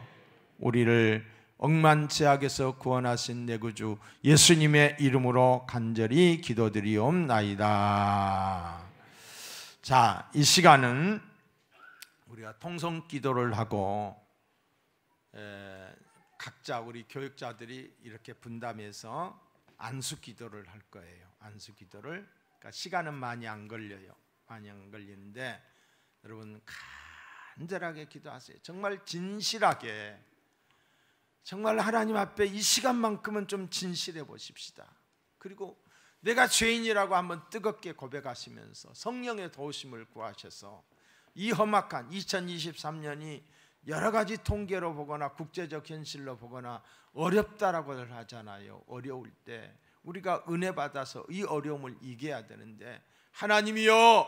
Speaker 3: 우리를 억만 제약에서 구원하신 내 구주 예수님의 이름으로 간절히 기도드리옵나이다. 자, 이 시간은 우리가 통성 기도를 하고 각자 우리 교육자들이 이렇게 분담해서 안수 기도를 할 거예요. 안수 기도를. 그러니까 시간은 많이 안 걸려요. 많이 안 걸리는데 여러분 간절하게 기도하세요. 정말 진실하게, 정말 하나님 앞에 이 시간만큼은 좀 진실해 보십시다. 그리고 내가 죄인이라고 한번 뜨겁게 고백하시면서 성령의 도우심을 구하셔서 이 험악한 2023년이 여러 가지 통계로 보거나 국제적 현실로 보거나 어렵다라고 하잖아요. 어려울 때 우리가 은혜 받아서 이 어려움을 이겨야 되는데 하나님이여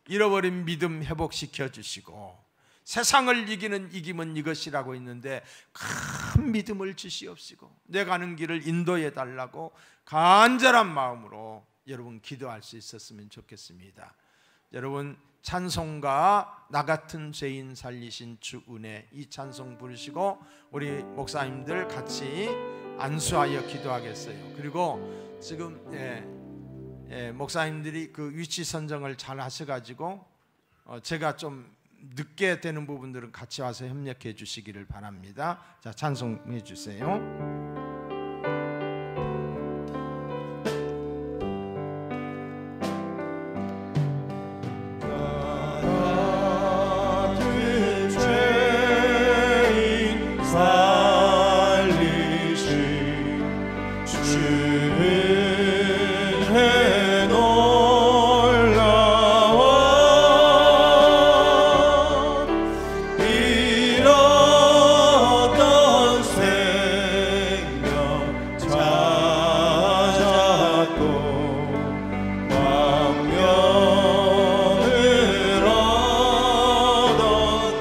Speaker 3: 잃어버린 믿음 회복시켜 주시고 세상을 이기는 이김은 이것이라고 있는데 큰 믿음을 주시옵시고 내 가는 길을 인도해 달라고 간절한 마음으로 여러분 기도할 수 있었으면 좋겠습니다. 여러분 찬송가 나 같은 죄인 살리신 주 은혜 이 찬송 부르시고 우리 목사님들 같이 안수하여 기도하겠어요. 그리고 지금 목사님들이 그 위치 선정을 잘 하셔가지고 제가 좀 늦게 되는 부분들은 같이 와서 협력해 주시기를 바랍니다. 자, 찬송해 주세요.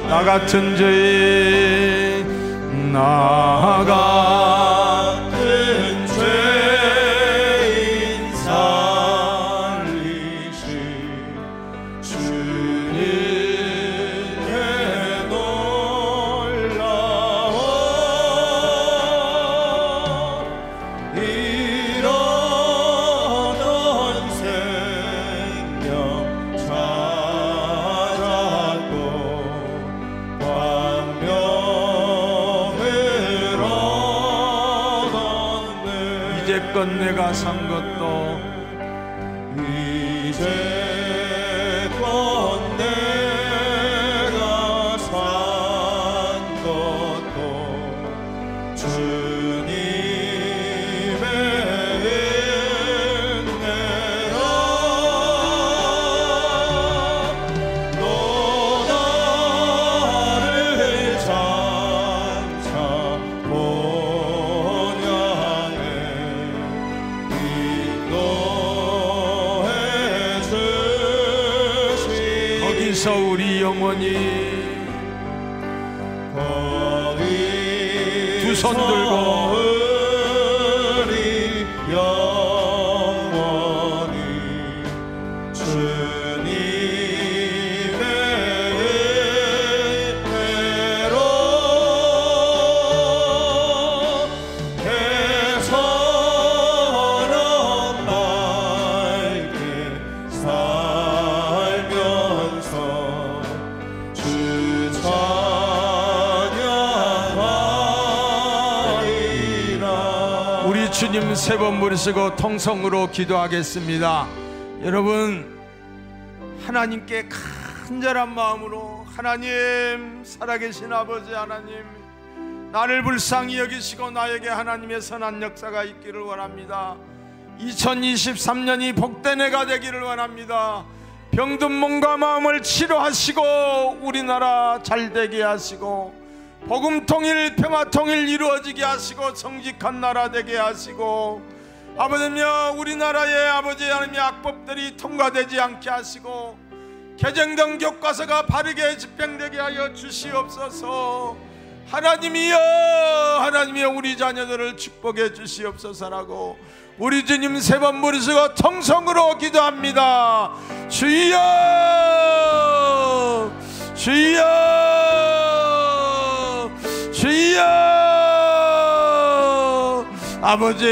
Speaker 3: 나 같은 죄인, 나 같은 죄인 살리신 주님의 놀라워 잃어던 생명 찾았고 이제껏 내가 산 것도 이제껏 내가 산 것도 주님의 은혜라 또 나를 장차 거기서 우리 영혼이 두 손 들고 우리 영혼이 주님의 은혜로 해서는 맑게 살면서 주 찬양하리라. 우리 주님 세 번 부르시고 통성으로 기도하겠습니다. 여러분, 하나님께 간절한 마음으로 하나님, 살아계신 아버지 하나님, 나를 불쌍히 여기시고 나에게 하나님의 선한 역사가 있기를 원합니다. 2023년이 복된 해가 되기를 원합니다. 병든 몸과 마음을 치료하시고 우리나라 잘되게 하시고 복음 통일, 평화 통일 이루어지게 하시고 정직한 나라 되게 하시고 아버지며 우리나라의 아버지 하나님의 악법들이 통과되지 않게 하시고 개정된 교과서가 바르게 집행되게 하여 주시옵소서. 하나님이여, 하나님이여, 우리 자녀들을 축복해 주시옵소서라고 우리 주님 세 번 부르시고 통성으로 기도합니다. 주여, 주여, 주여. 아버지,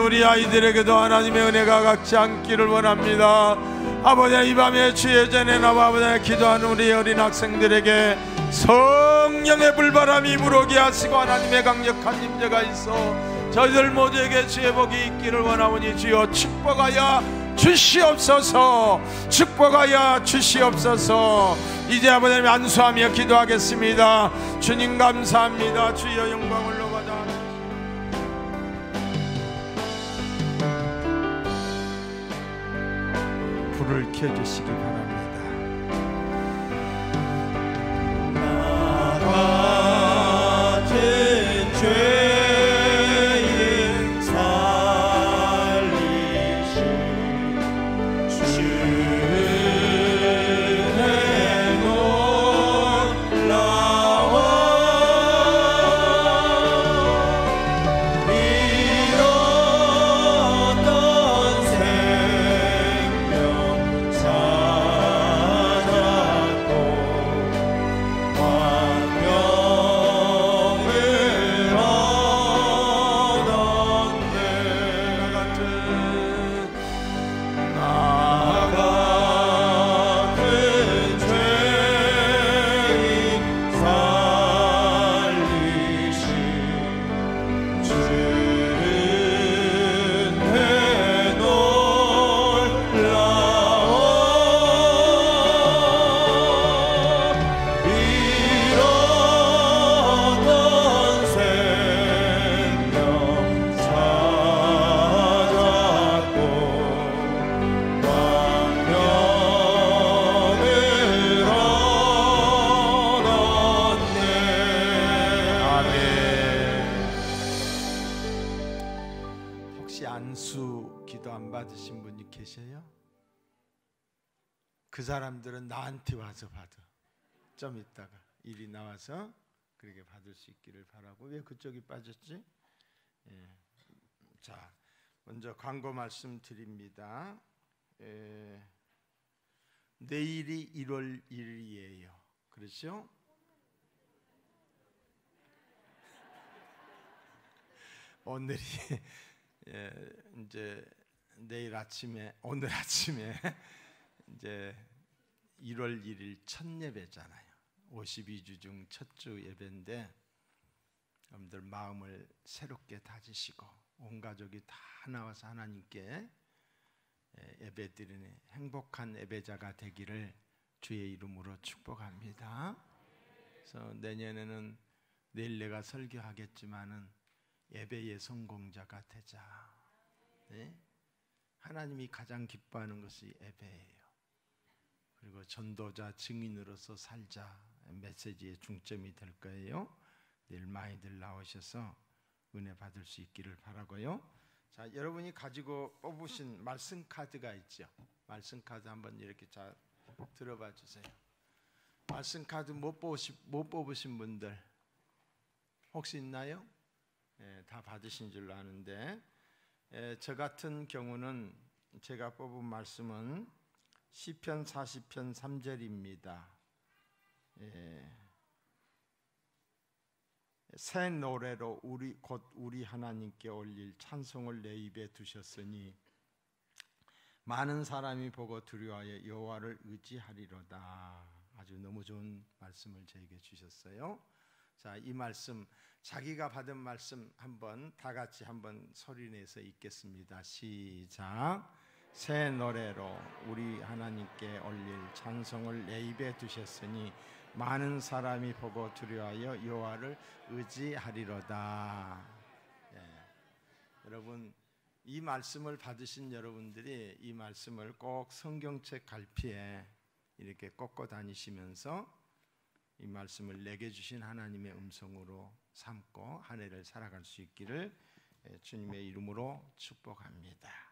Speaker 3: 우리 아이들에게도 하나님의 은혜가 각지 않기를 원합니다. 아버지, 이 밤에 주의 전에 나와 아버지 기도하는 우리 어린 학생들에게 성령의 불바람이 불어오게 하시고 하나님의 강력한 임재가 있어 저희들 모두에게 주의 복이 있기를 원하오니 주여 축복하여 주시옵소서, 축복하여 주시옵소서. 이제 아버지 안수하며 기도하겠습니다. 주님 감사합니다. 주여 영광을 높아자. 불을 켜주시기 바랍니다. 나 같은 죄인 살리신 주의 놀라워 잃었던 생명 찾았고 광명을 얻었네. 나 같은 그 사람들은 나한테 와서 받아. 좀 있다가 일이 나와서 그렇게 받을 수 있기를 바라고. 왜 그쪽이 빠졌지? 예. 자, 먼저 광고 말씀드립니다. 내일이 1월 1일이에요. 그렇죠? 오늘이 이제 내일 아침에, 오늘 아침에 이제 1월 1일 첫 예배잖아요. 52주 중 첫 주 예배인데, 여러분들 마음을 새롭게 다지시고 온 가족이 다 나와서 하나님께 예배드리는 행복한 예배자가 되기를 주의 이름으로 축복합니다. 그래서 내년에는 내일 내가 설교하겠지만은 예배의 성공자가 되자. 네? 하나님이 가장 기뻐하는 것이 예배예요. 그리고 전도자 증인으로서 살자 메시지의 중점이 될 거예요. 내일 많이들 나오셔서 은혜 받을 수 있기를 바라고요. 자, 여러분이 가지고 뽑으신 말씀 카드가 있죠. 말씀 카드 한번 이렇게 잘 들어봐 주세요. 말씀 카드 못 뽑으신 분들 혹시 있나요? 다 받으신 줄로 아는데, 저 같은 경우는 제가 뽑은 말씀은 시편 40편 3절입니다. 새 노래로 우리 하나님께 올릴 찬송을 내 입에 두셨으니 많은 사람이 보고 두려워하여 여호와를 의지하리로다. 아주 너무 좋은 말씀을 저에게 주셨어요. 자, 이 말씀, 자기가 받은 말씀 한번 다 같이 한번 소리내서 읽겠습니다. 시작. 새 노래로 우리 하나님께 올릴 찬송을 내 입에 두셨으니 많은 사람이 보고 두려워하여 여호와를 의지하리로다. 여러분, 이 말씀을 받으신 여러분들이 이 말씀을 꼭 성경책 갈피에 이렇게 꽂고 다니시면서 이 말씀을 내게 주신 하나님의 음성으로 삼고 한 해를 살아갈 수 있기를 주님의 이름으로 축복합니다.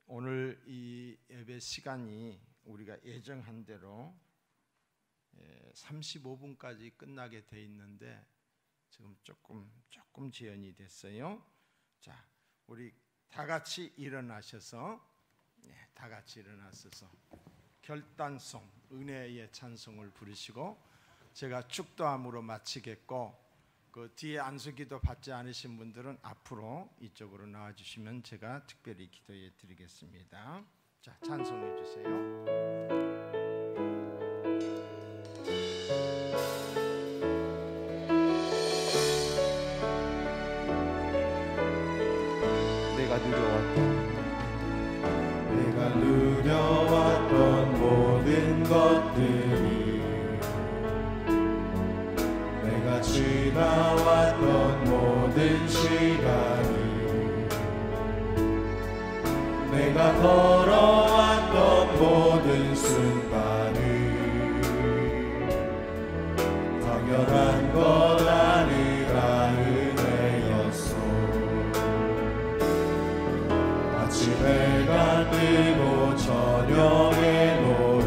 Speaker 3: 오늘 이 예배 시간이 우리가 예정한 대로 35분까지 끝나게 돼 있는데 지금 조금 지연이 됐어요. 자, 우리 다 같이 일어나셔서 다 같이 일어나셔서 결단송 은혜의 찬송을 부르시고 제가 축도함으로 마치겠고, 그 뒤에 안수기도 받지 않으신 분들은 앞으로 이쪽으로 나와주시면 제가 특별히 기도해 드리겠습니다. 자, 찬송해 주세요.
Speaker 1: 내가 누려왔던 모든 것들이, 내가 지나왔던 모든 시간이, 내가 걸어왔던 모든 순간이 당연한 것 아니라 은혜였소. 아침해가 뜨고 저녁에 노을,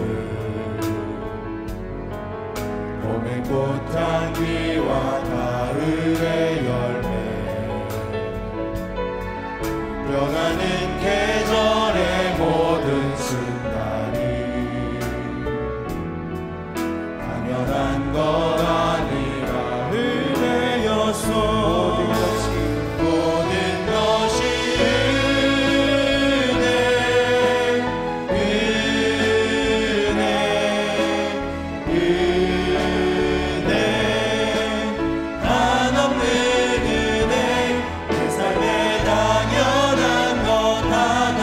Speaker 1: 봄의 꽃향기와 가을의 열매, 변하는 계절의 모든 순간이 당연한 것 아니라 은혜였소. 모든 것이 한없는 은혜, 내 삶에 당연한 것 하나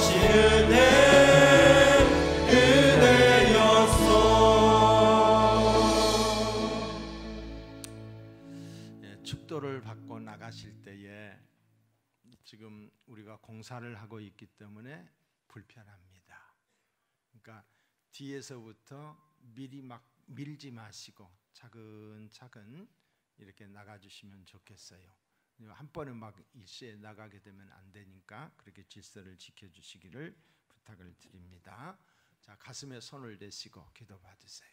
Speaker 3: 오신 은혜였소. 축도를 받고 나가실 때에 지금 우리가 공사를 하고 있기 때문에 불편합니다. 그러니까 뒤에서부터 미리 막 밀지 마시고 차근차근 이렇게 나가주시면 좋겠어요. 한 번에 막 일시에 나가게 되면 안 되니까 그렇게 질서를 지켜주시기를 부탁을 드립니다. 자, 가슴에 손을 대시고 기도 받으세요.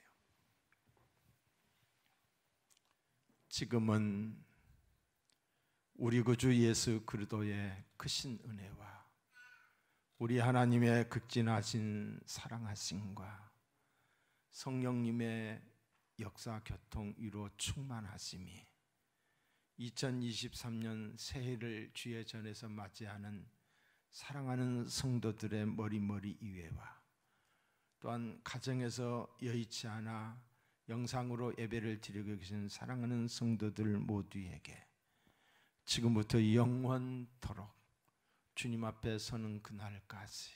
Speaker 3: 지금은 우리 구주 예수 그리스도의 크신 은혜와 우리 하나님의 극진하신 사랑하심과 성령님의 역사 교통 위로 충만하심이 2023년 새해를 주의 전에서 맞이하는 사랑하는 성도들의 머리머리 이외와 또한 가정에서 여의치 않아 영상으로 예배를 드리고 계신 사랑하는 성도들 모두에게 지금부터 영원토록 주님 앞에 서는 그날까지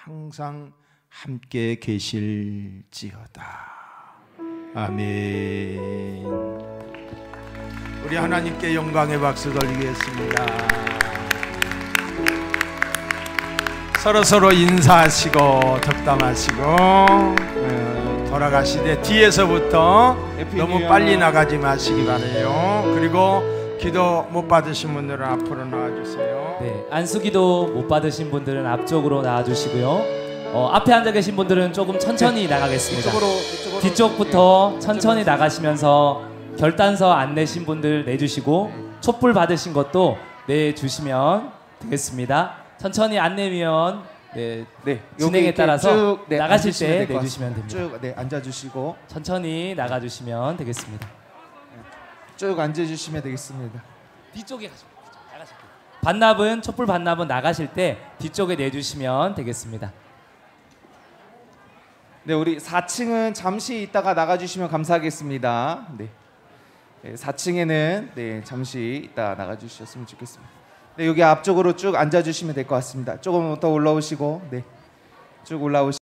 Speaker 3: 항상 함께 계실지어다. 아멘. 우리 하나님께 영광의 박수 돌리겠습니다. 서로 인사하시고 덕담하시고 돌아가시되 뒤에서부터 너무 빨리 나가지 마시기 바라요. 그리고 기도 못 받으신 분들은 앞으로 나와주세요.
Speaker 7: 네, 안수기도 못 받으신 분들은 앞쪽으로 나와주시고요. 앞에 앉아 계신 분들은 조금 천천히 나가겠습니다.
Speaker 5: 이쪽으로
Speaker 7: 뒤쪽부터 천천히 나가시면서 결단서 안 내신 분들 내주시고 촛불 받으신 것도 내주시면 되겠습니다. 천천히 안 내면 진행에 따라서
Speaker 5: 쭉,
Speaker 7: 나가실 때
Speaker 5: 될것
Speaker 7: 내주시면
Speaker 5: 같습니다.
Speaker 7: 됩니다.
Speaker 5: 쭉 앉아주시고
Speaker 7: 천천히 나가주시면 되겠습니다.
Speaker 5: 쭉 앉아주시면 되겠습니다.
Speaker 7: 뒤쪽에 나가실 때 반납은 촛불 반납은 나가실 때 뒤쪽에 내주시면 되겠습니다.
Speaker 5: 네, 우리 4층은 잠시 있다가 나가주시면 감사하겠습니다. 네, 4층에는 잠시 있다 나가주셨으면 좋겠습니다. 네, 여기 앞쪽으로 쭉 앉아주시면 될 것 같습니다. 조금 더 올라오시고, 쭉 올라오시.